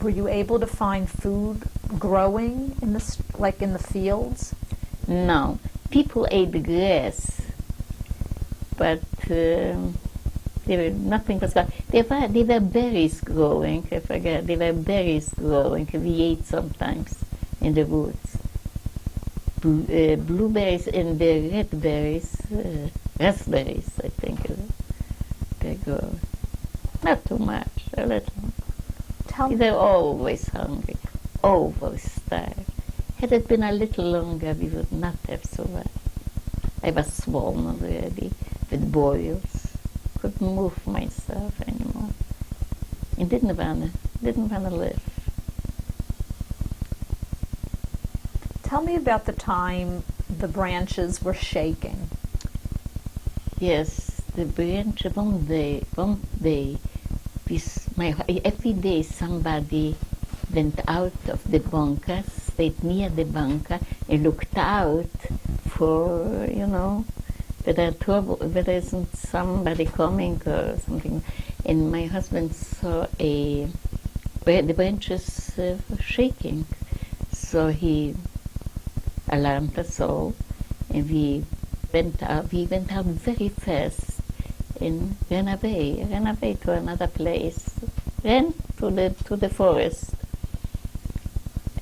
Were you able to find food growing in the like in the fields? No, people ate the grass, but nothing was growing. There were berries growing. I forget. There were berries growing. We ate sometimes in the woods. Blueberries and the red berries, raspberries, I think they grow. Not too much, a little. Tell We me, were always hungry, always starved. Had it been a little longer, we would not have survived. I was swollen already with boils. Couldn't move myself anymore. And didn't wanna live. tell me about the time the branches were shaking. Yes, the branch one day, every day somebody went out of the bunker, stayed near the bunker, and looked out for, whether isn't somebody coming or something. And my husband saw the branches were shaking. So he alarmed us all, and we went out very fast and ran away to another place, ran to the forest.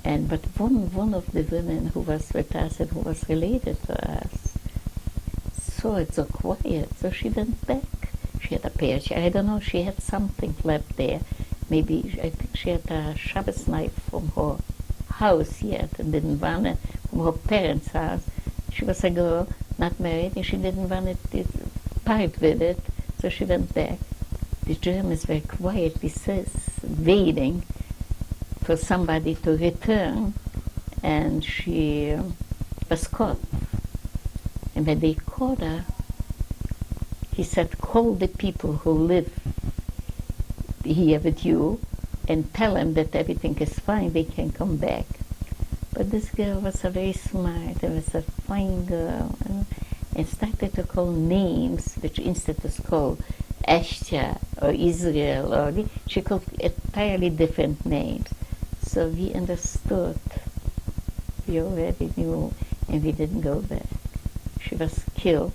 But one of the women who was with us and who was related to us saw it so quiet, so she went back. She had a pair. I don't know. She had something left there. Maybe I think she had a Shabbos knife from her house yet, and didn't want it from her parents' house. She was a girl, not married, and she didn't want to part with it, so she went back. The Germans were quietly waiting for somebody to return, and she was caught. And when they caught her, he said, call the people who live here with you and tell them that everything is fine, they can come back. But this girl was a very smart, and was a fine girl, and started to call names, which instead was called Esther or Israel, she called entirely different names. So we understood, we already knew, and we didn't go back. She was killed,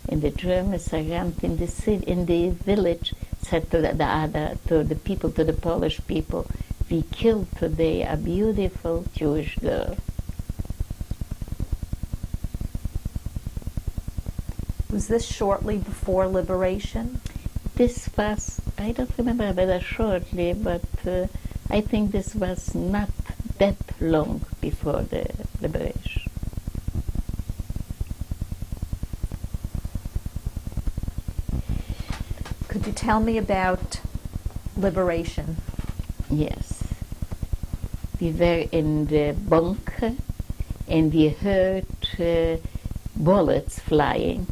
and the Germans around in the village said to the Polish people, we killed today a beautiful Jewish girl. Was this shortly before liberation? This was, I don't remember whether shortly, but I think this was not that long before the liberation. Could you tell me about liberation? Yes. We were in the bunker, and we heard bullets flying,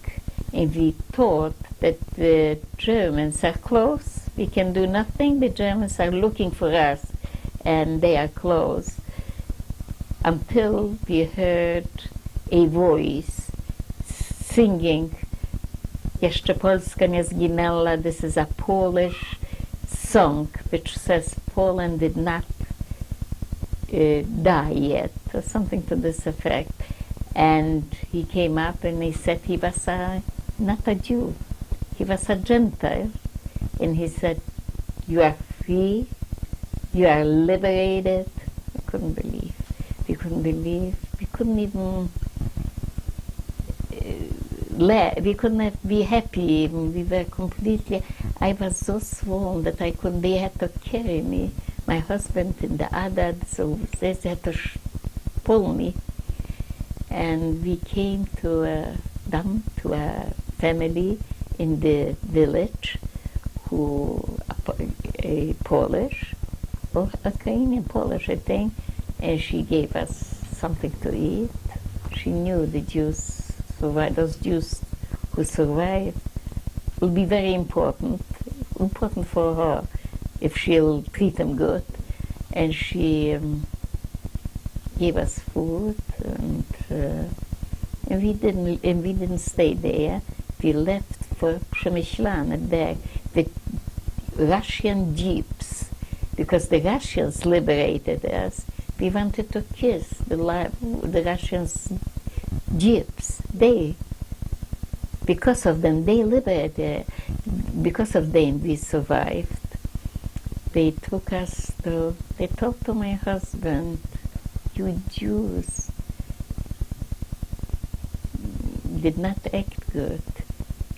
and we thought that the Germans are close. We can do nothing. The Germans are looking for us, and they are close. Until we heard a voice singing, Jeszcze Polska nie zginęła. This is a Polish song which says Poland did not die yet, or something to this effect. And he came up and he said he was not a Jew, he was a Gentile. And he said, you are free, you are liberated. I couldn't believe. We couldn't even we couldn't be happy. We were completely, I was so swollen that they had to carry me, my husband and the other, so they had to pull me. And we came to a family in the village a Polish, or Ukrainian Polish, I think, and she gave us something to eat. She knew the Jews, those Jews who survived will be very important for her if she'll treat them good. And she gave us food, And we didn't stay there. We left for Przemyślane, the Russian jeeps, because the Russians liberated us. We wanted to kiss the Russians' jeeps. Because of them, they liberated. Because of them, we survived. They took us to. They talked to my husband. You Jews did not act good.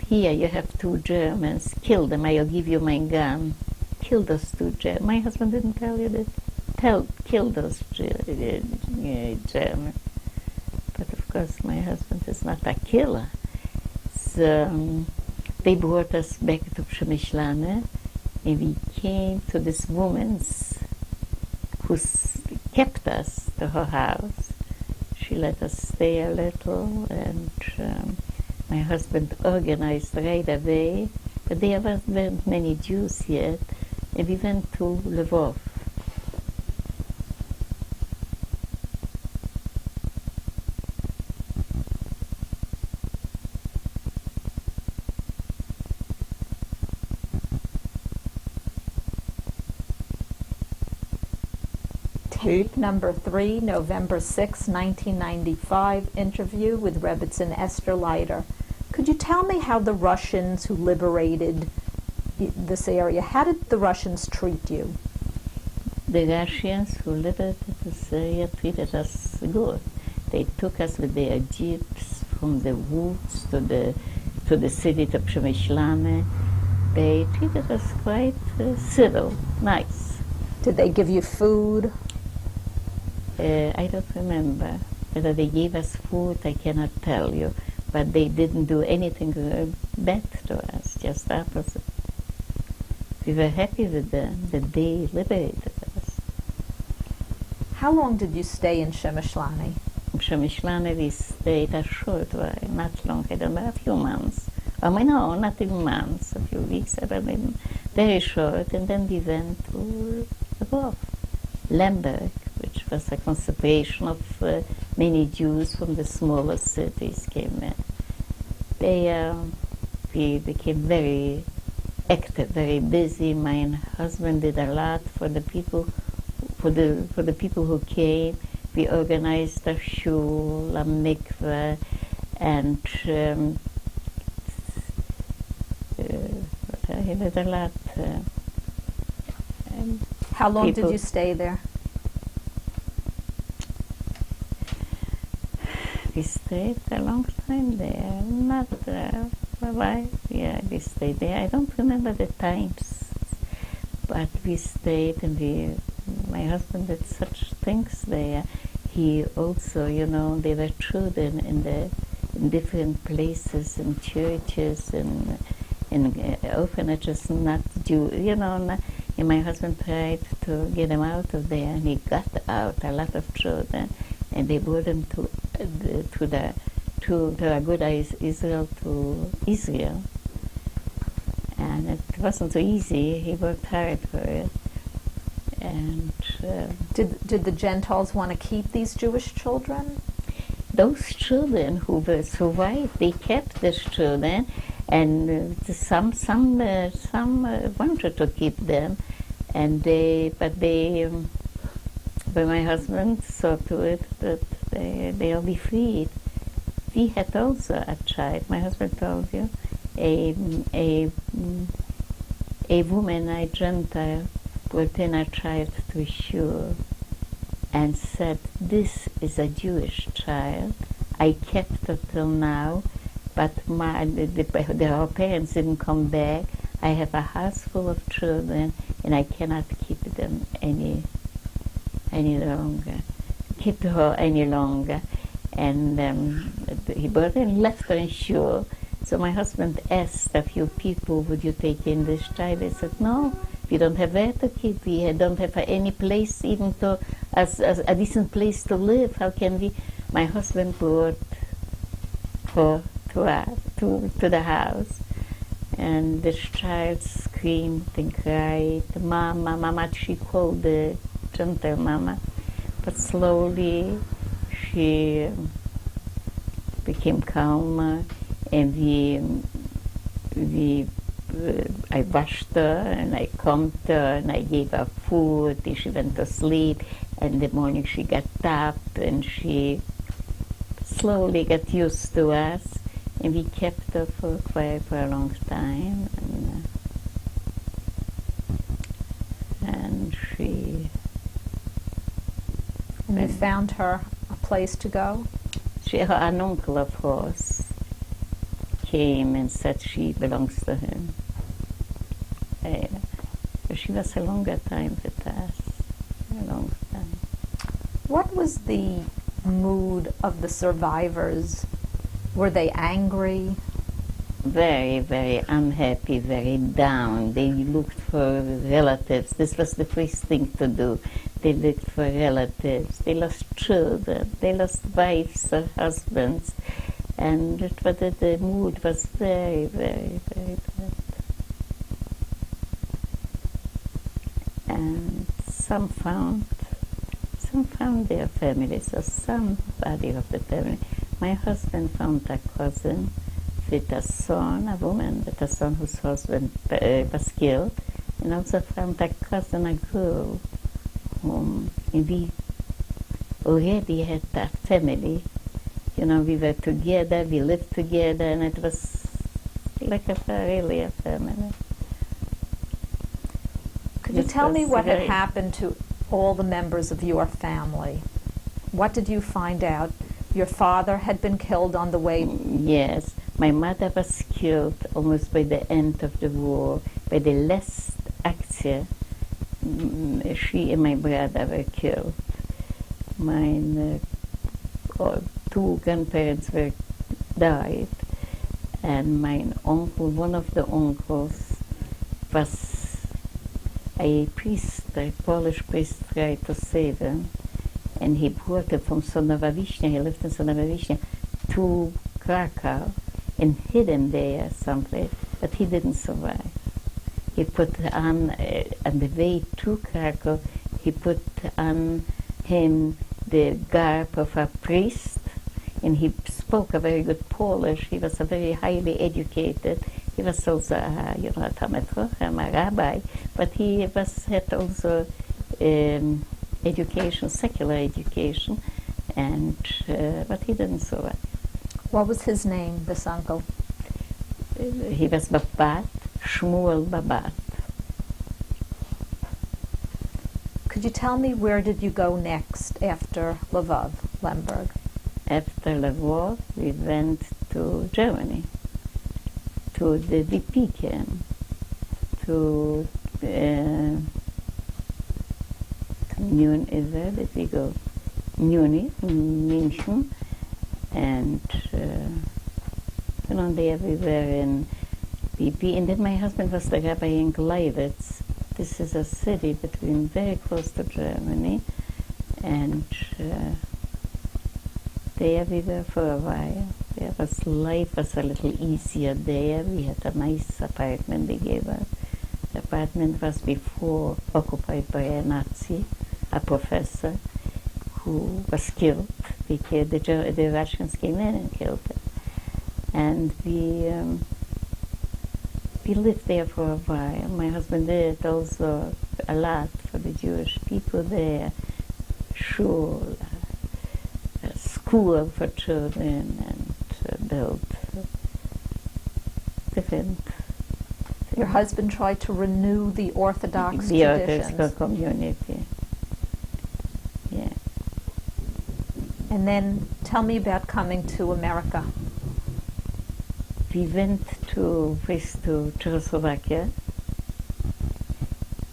Here you have 2 Germans. Kill them. I'll give you my gun. Kill those 2 Germans. My husband didn't tell you that. Kill those Germans. But of course, my husband is not a killer. So they brought us back to Przemyślane, and we came to this woman's who kept us to her house. She let us stay a little, and my husband organized right away, but there weren't many Jews yet, and we went to Lvov. Tape number 3, November 6, 1995, interview with Rebetzen Esther Leiter. Could you tell me how the Russians who liberated this area, how did the Russians treat you? The Russians who liberated this area treated us good. They took us with their jeeps from the woods to the city, to Przemyślane. They treated us quite civil, nice. Did they give you food? I don't remember whether they gave us food. I cannot tell you, but they didn't do anything bad to us. Just opposite. We were happy with them that they liberated us. How long did you stay in Przemyślane? In Przemyślane we stayed a short while, not long. I don't know, a few months. No, not even months. A few weeks. I mean, very short, and then we went to Lvov, Lemberg, which was a concentration of many Jews from the smaller cities came in. We became very active, very busy. My husband did a lot for the people, for the people who came. We organized a shul, a mikveh, and he did a lot. How long did you stay there? We stayed a long time there. Not why? Yeah, we stayed there. I don't remember the times, but we stayed, and my husband did such things there. He also, there were children in different places, in churches, in orphanages, not Jew, and my husband tried to get them out of there, and he got out a lot of children, and they brought them to Aguda Israel, to Israel. And it wasn't so easy. He worked hard for it. And did the Gentiles want to keep these Jewish children? Those children who were survived, they kept these children, and some wanted to keep them, and but my husband saw to it that they'll be freed. We had also a child. My husband told you, a woman, a Gentile, brought in a child to shul and said, "This is a Jewish child. I kept it till now, but our parents didn't come back. I have a house full of children, and I cannot keep them any longer. Keep her any longer." And he brought her and left her in shul. So my husband asked a few people, "Would you take in this child?" They said, "No, we don't have where to keep. We don't have any place, even as a decent place to live. How can we?" My husband brought her to the house, and this child screamed and cried, "Mama, Mama!" She called the gentle Mama, but slowly she became calmer, and I washed her and I combed her and I gave her food till she went to sleep. And in the morning she got up and she slowly got used to us, and we kept her for a long time. And she. And you found her a place to go? An uncle of hers came and said she belongs to him. She was a longer time with us, a long time. What was the mood of the survivors? Were they angry? Very, very unhappy, very down. They looked for relatives. This was the first thing to do. They looked for relatives. They lost children. They lost wives or husbands. And the mood was very, very, very bad. And some found their families, or somebody of the family. My husband found a cousin with a son, a woman with a son whose husband was killed, and also found a cousin, a girl, and we already had that family. You know, we were together, we lived together, and it was like really a family. Could you tell me what had happened to all the members of your family? What did you find out? Your father had been killed on the way. Yes, my mother was killed almost by the end of the war. By the last action, she and my brother were killed. My two grandparents were died, and my uncle, one of the uncles, was a priest, a Polish priest, tried to save him, and he brought him from Sonova Vyshnya, he lived in Sonova Vyshnya, to Krakow, and hid him there someplace, but he didn't survive. He put on the way to Krakow, he put on him the garb of a priest, and he spoke a very good Polish. He was a very highly educated. He was also a Talmud Chacham, a rabbi, but he had also education, secular education, and but he didn't survive. What was his name, this uncle? He was Babat, Shmuel Babat. Could you tell me, where did you go next after Lvov, Lemberg? After Lvov, we went to Germany, to the DP camp, to Munich, where did we go? Munich, München, and there we were in DP. And then my husband was the rabbi in Gleiwitz. This is a city very close to Germany, and there we were for a while. Life was a little easier there. We had a nice apartment they gave us. The apartment was before occupied by a Nazi, a professor, who was killed because the Russians came in and killed him. And we lived there for a while. My husband did also a lot for the Jewish people there, shul, a school for children, and built different. Your husband tried to renew the Orthodox traditions. Orthodox community. Yeah. And then tell me about coming to America. We went first to Czechoslovakia,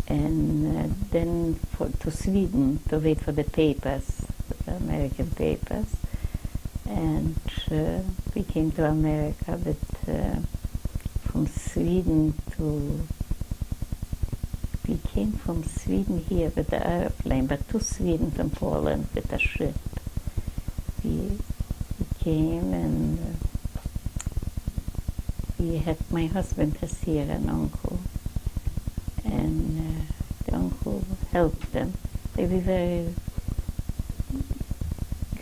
and then to Sweden to wait for the papers, the American papers. And we came to America from Sweden we came from Sweden here with the airplane, but to Sweden from Poland with a ship. We came, and my husband has here an uncle, and the uncle helped them. They were very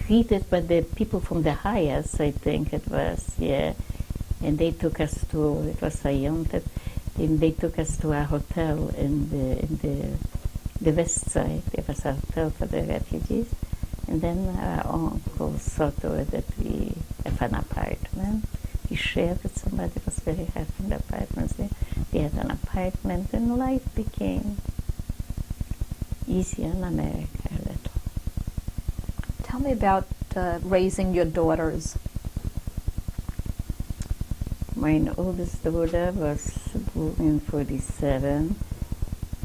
greeted by the people from the Hayas, I think it was, yeah. And they took us to, it was Sayontet, and they took us to a hotel in the west side. There was a hotel for the refugees. And then our uncle saw to it that we have an apartment. He shared with somebody, was very hard from the apartments there. We had an apartment, and life became easier in America a little. Tell me about raising your daughters. My oldest daughter was born in 47,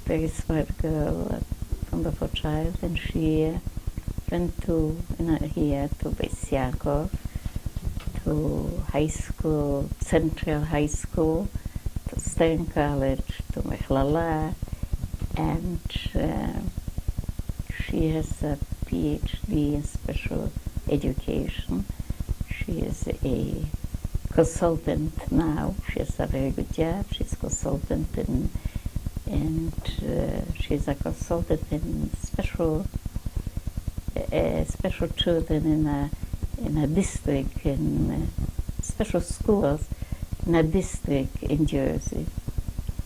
very smart girl, wonderful child, and she went here to Beis Yaakov, to high school, Central High School, to Stern College, to Mechlala, and she has a PhD in special education. She is a consultant now. She has a very good job. She's consultant and she's a consultant in special children in a district, in special schools in a district in Jersey,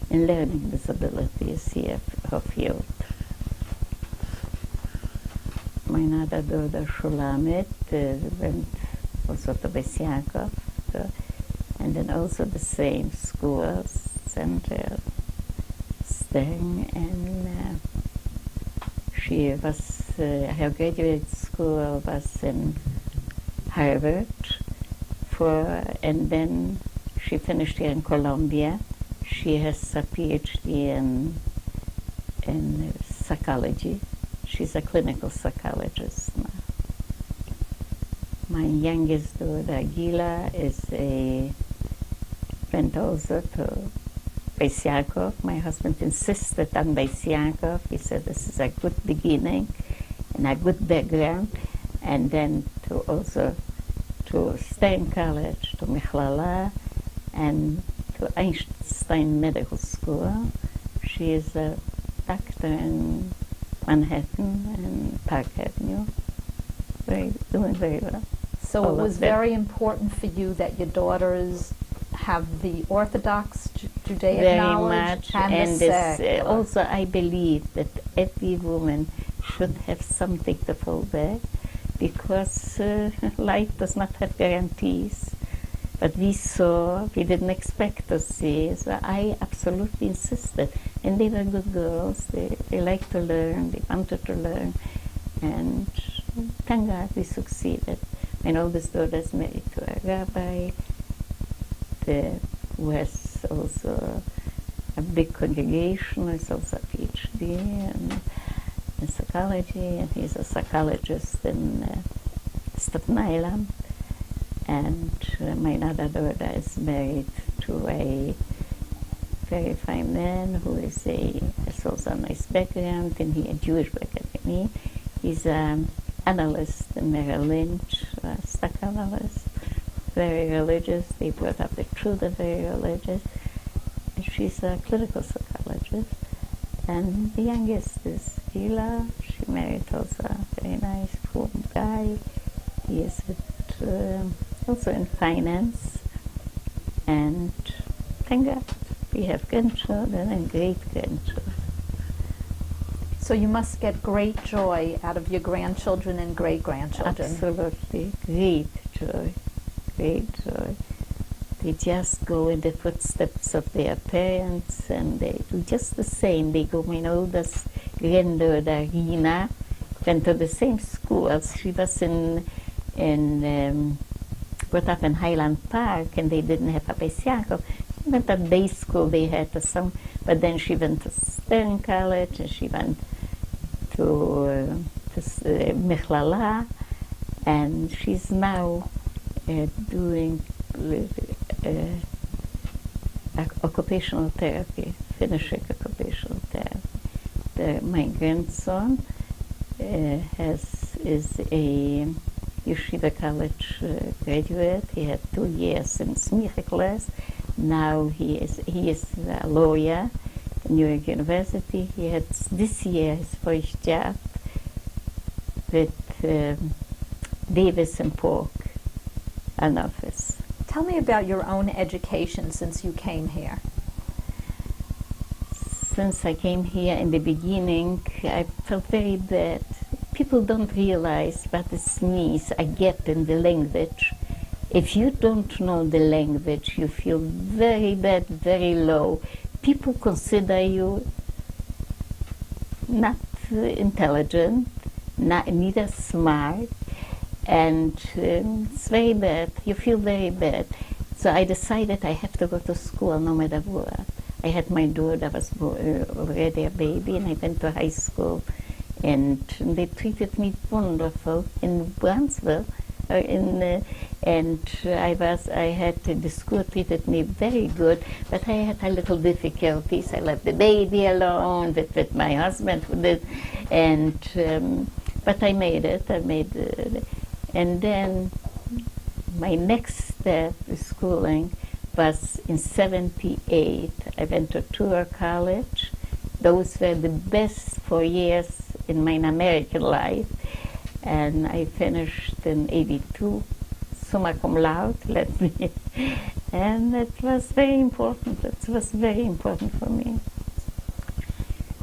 in learning disabilities here of youth. My other daughter Shulamet went also to Beis Yaakov, and then also the same schools, Central, Stern, and she was, her graduate school was in Harvard, and then she finished here in Columbia. She has a PhD in psychology. She's a clinical psychologist now. My youngest daughter, Gila, went also to Beis Yaakov. My husband insisted on Beis Yaakov. He said this is a good beginning and a good background. And then to Stern College, to Mechlala, and to Einstein Medical School. She is a doctor in Manhattan and Park Avenue. Doing very well. So it was very important for you that your daughters have the Orthodox Judaic very knowledge much, and this, also I believe that every woman should have something to fall back, because life does not have guarantees. But we didn't expect to see, so I absolutely insisted. And they were good girls, they liked to learn, they wanted to learn, and thank God we succeeded. My oldest daughter is married to a rabbi who has also a big congregation, is also a PhD in psychology, and he's a psychologist in Staten Island. And my other daughter is married to a very fine man who has also a nice background, and he a Jewish background like me. He's an analyst in Merrill Lynch, a stock analyst, very religious. They brought up the children very religious. And she's a clinical psychologist. And the youngest is Gila. She married also a very nice, cool guy. He is also in finance. And thank God, we have grandchildren and great-grandchildren. So you must get great joy out of your grandchildren and great-grandchildren. Absolutely, great joy, great joy. They just go in the footsteps of their parents, and they do just the same. They go, my oldest granddaughter, Rina, went to the same school as she was brought up in Highland Park, and they didn't have a Beis Yaakov. She went to day school, they had some, but then she went to Stern College, and she went to Mechlala, and she's now doing occupational therapy, finishing occupational therapy. My grandson is a Yeshiva College graduate. He had 2 years in Smicha class. Now he is a lawyer at New York University. He had this year his first job with Davis and pork and office. Tell me about your own education since you came here. Since I came here in the beginning, I felt very bad. People don't realize what the sneeze I get in the language. If you don't know the language, you feel very bad, very low. People consider you not intelligent, neither smart, and it's very bad. You feel very bad. So I decided I have to go to school no matter what. I had my daughter, was already a baby, and I went to high school, and they treated me wonderful in Brownsville. The school treated me very good, but I had a little difficulties. I left the baby alone with my husband, but I made it. And then my next step in schooling was in '78. I went to Tour College. Those were the best 4 years in my American life. And I finished in '82, summa cum laude, and it was very important. It was very important for me.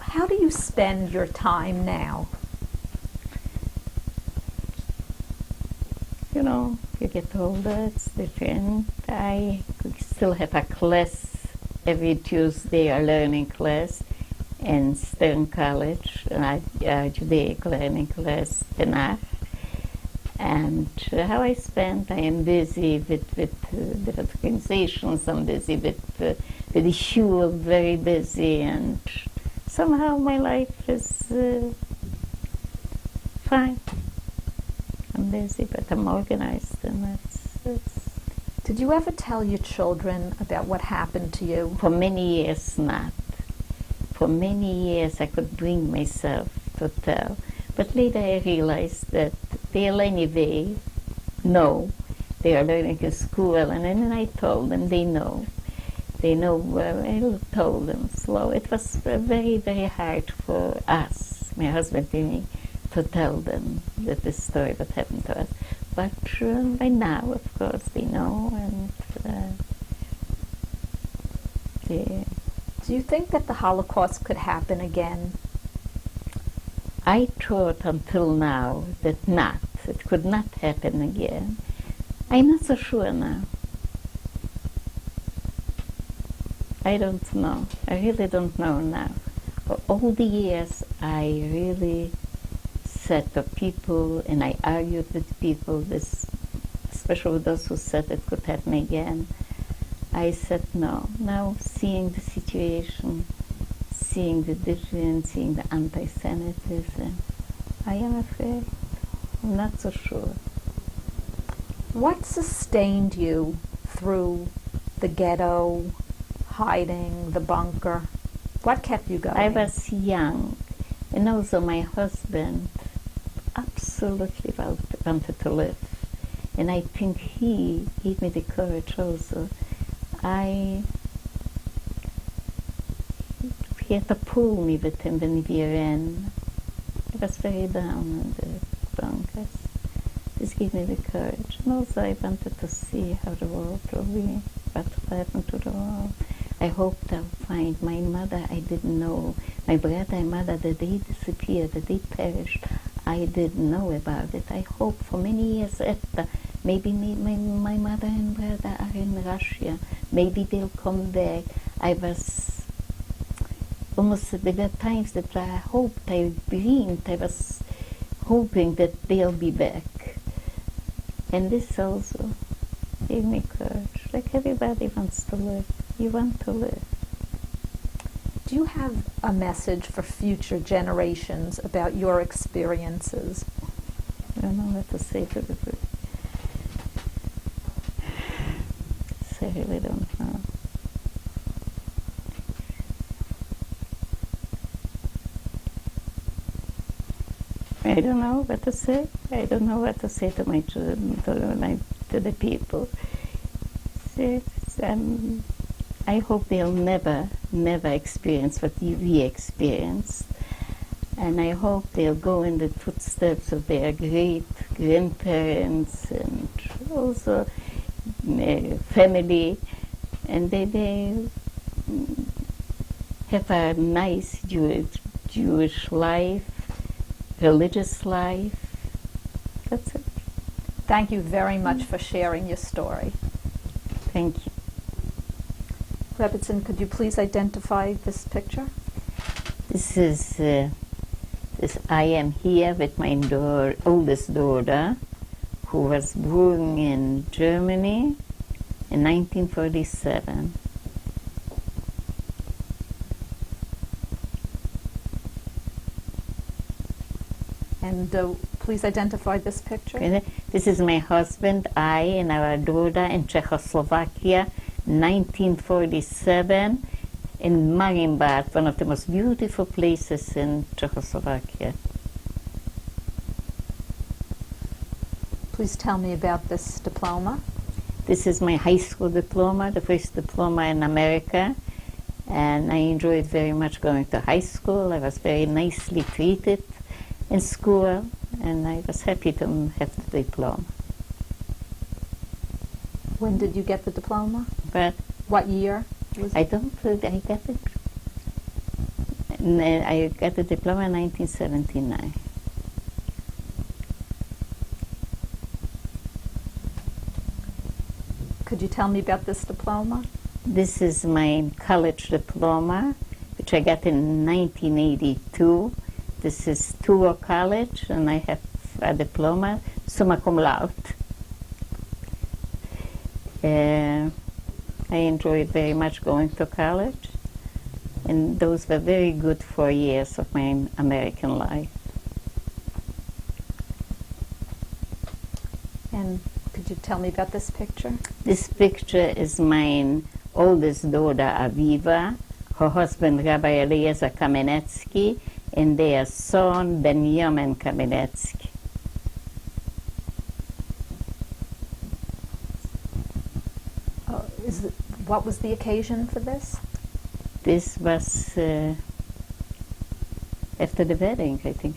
How do you spend your time now? You know, you get older, it's different. I still have a class every Tuesday, a learning class in Stern College, a Judaic learning class, Tanakh. And how I spend, I am busy with different organizations, I'm busy with the shul, very busy, and somehow my life is fine. I'm busy, but I'm organized, and it's... Did you ever tell your children about what happened to you? For many years, not. For many years, I could bring myself to tell. But later I realized that they'll anyway know. They are learning in school, and then I told them they know. They know, I told them slow. It was very, very hard for us, my husband and me, to tell them that this story what happened to us. But by now, of course, they know, and Do you think that the Holocaust could happen again? I thought until now that it could not happen again. I'm not so sure now. I don't know. I really don't know now. For all the years, I really said to people, and I argued with people, especially with those who said it could happen again. I said no. Now, seeing the situation, seeing the difference, seeing the anti-Semitism, I am afraid. I'm not so sure. What sustained you through the ghetto, hiding, the bunker? What kept you going? I was young, and also my husband absolutely wanted to live. And I think he gave me the courage also. He had to pull me with him when we ran. I was very down in the bunkers. This gave me the courage. And also I wanted to see how the world will be, what will happen to the world. I hoped I'll find my mother. I didn't know. My brother and mother, that they disappeared, that they perished. I didn't know about it. I hoped for many years after, maybe my mother and brother are in Russia. Maybe they'll come back. I was almost, there were times that I hoped, I dreamed, I was hoping that they'll be back. And this also gave me courage. Like everybody wants to live. You want to live. Do you have a message for future generations about your experiences? I don't know what to say to the group. I really don't know. I don't know what to say. I don't know what to say to my children, to the people. I hope they'll never experience what we experienced. And I hope they'll go in the footsteps of their great grandparents and also family, and they have a nice Jewish life, religious life. That's it. Thank you very much for sharing your story. Thank you. Rebetzen, could you please identify this picture? This is I am here with my oldest daughter, who was born in Germany in 1947. And please identify this picture. Okay. This is my husband, I, and our daughter in Czechoslovakia, 1947, in Marienbad, one of the most beautiful places in Czechoslovakia. Please tell me about this diploma. This is my high school diploma, the first diploma in America, and I enjoyed very much going to high school. I was very nicely treated in school, and I was happy to have the diploma. When did you get the diploma? But What year? I got it. I got the diploma in 1979. Could you tell me about this diploma? This is my college diploma, which I got in 1982. This is Tour College, and I have a diploma, summa cum laude. I enjoyed very much going to college, and those were very good 4 years of my American life. And could you tell me about this picture? This picture is my oldest daughter, Aviva, her husband, Rabbi Eliezer Kamenetsky, and their son, Benjamin Kamenetsky. What was the occasion for this? This was after the wedding, I think.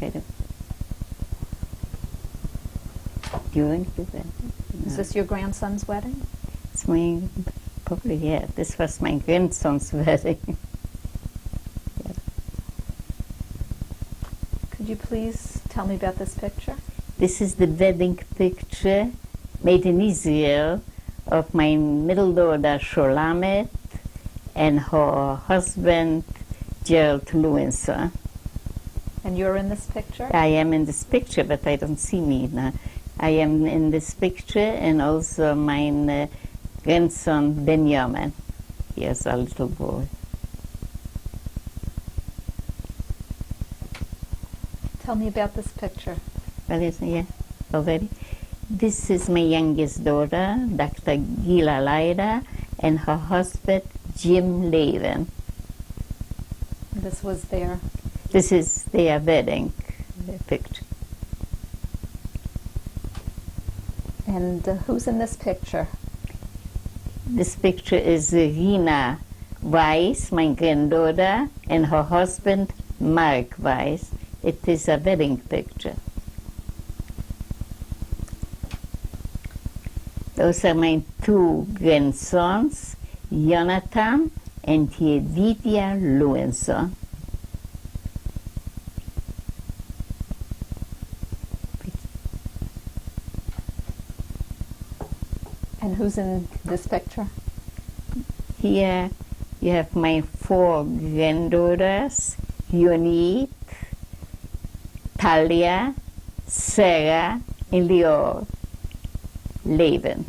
During the wedding. Is this your grandson's wedding? It's my, probably, yeah. This was my grandson's wedding. Yeah. Could you please tell me about this picture? This is the wedding picture made in Israel of my middle daughter, Sholamet, and her husband, Gerald Lewinson. And you're in this picture? I am in this picture, but I don't see me now. I am in this picture, and also my grandson, Benjamin. He is a little boy. Tell me about this picture. Well, yeah, already. This is my youngest daughter, Dr. Gila Leiter, and her husband, Jim Levin. This was their... This is their wedding picture. And who's in this picture? This picture is Rina Weiss, my granddaughter, and her husband, Mark Weiss. It is a wedding picture. Those are my two grandsons, Jonathan and Yedidia Lewinson. And who's in this picture? Here you have my four granddaughters, Yonit, Talia, Sarah, and Lior Levin.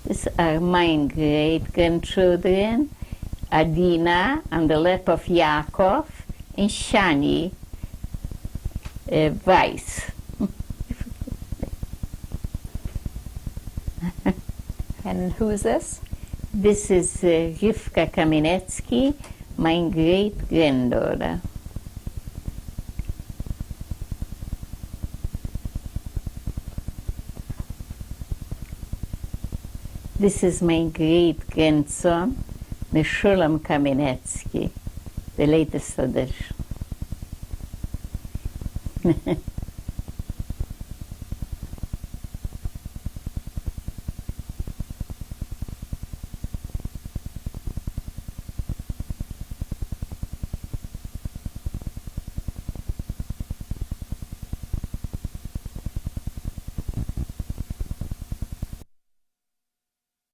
These are my great-grandchildren, Adina on the lap of Yaakov, and Shani Weiss. And who is this? This is Rivka Kamenetsky, my great-granddaughter. This is my great-grandson, Meshulam Kamenetsky. the latest edition.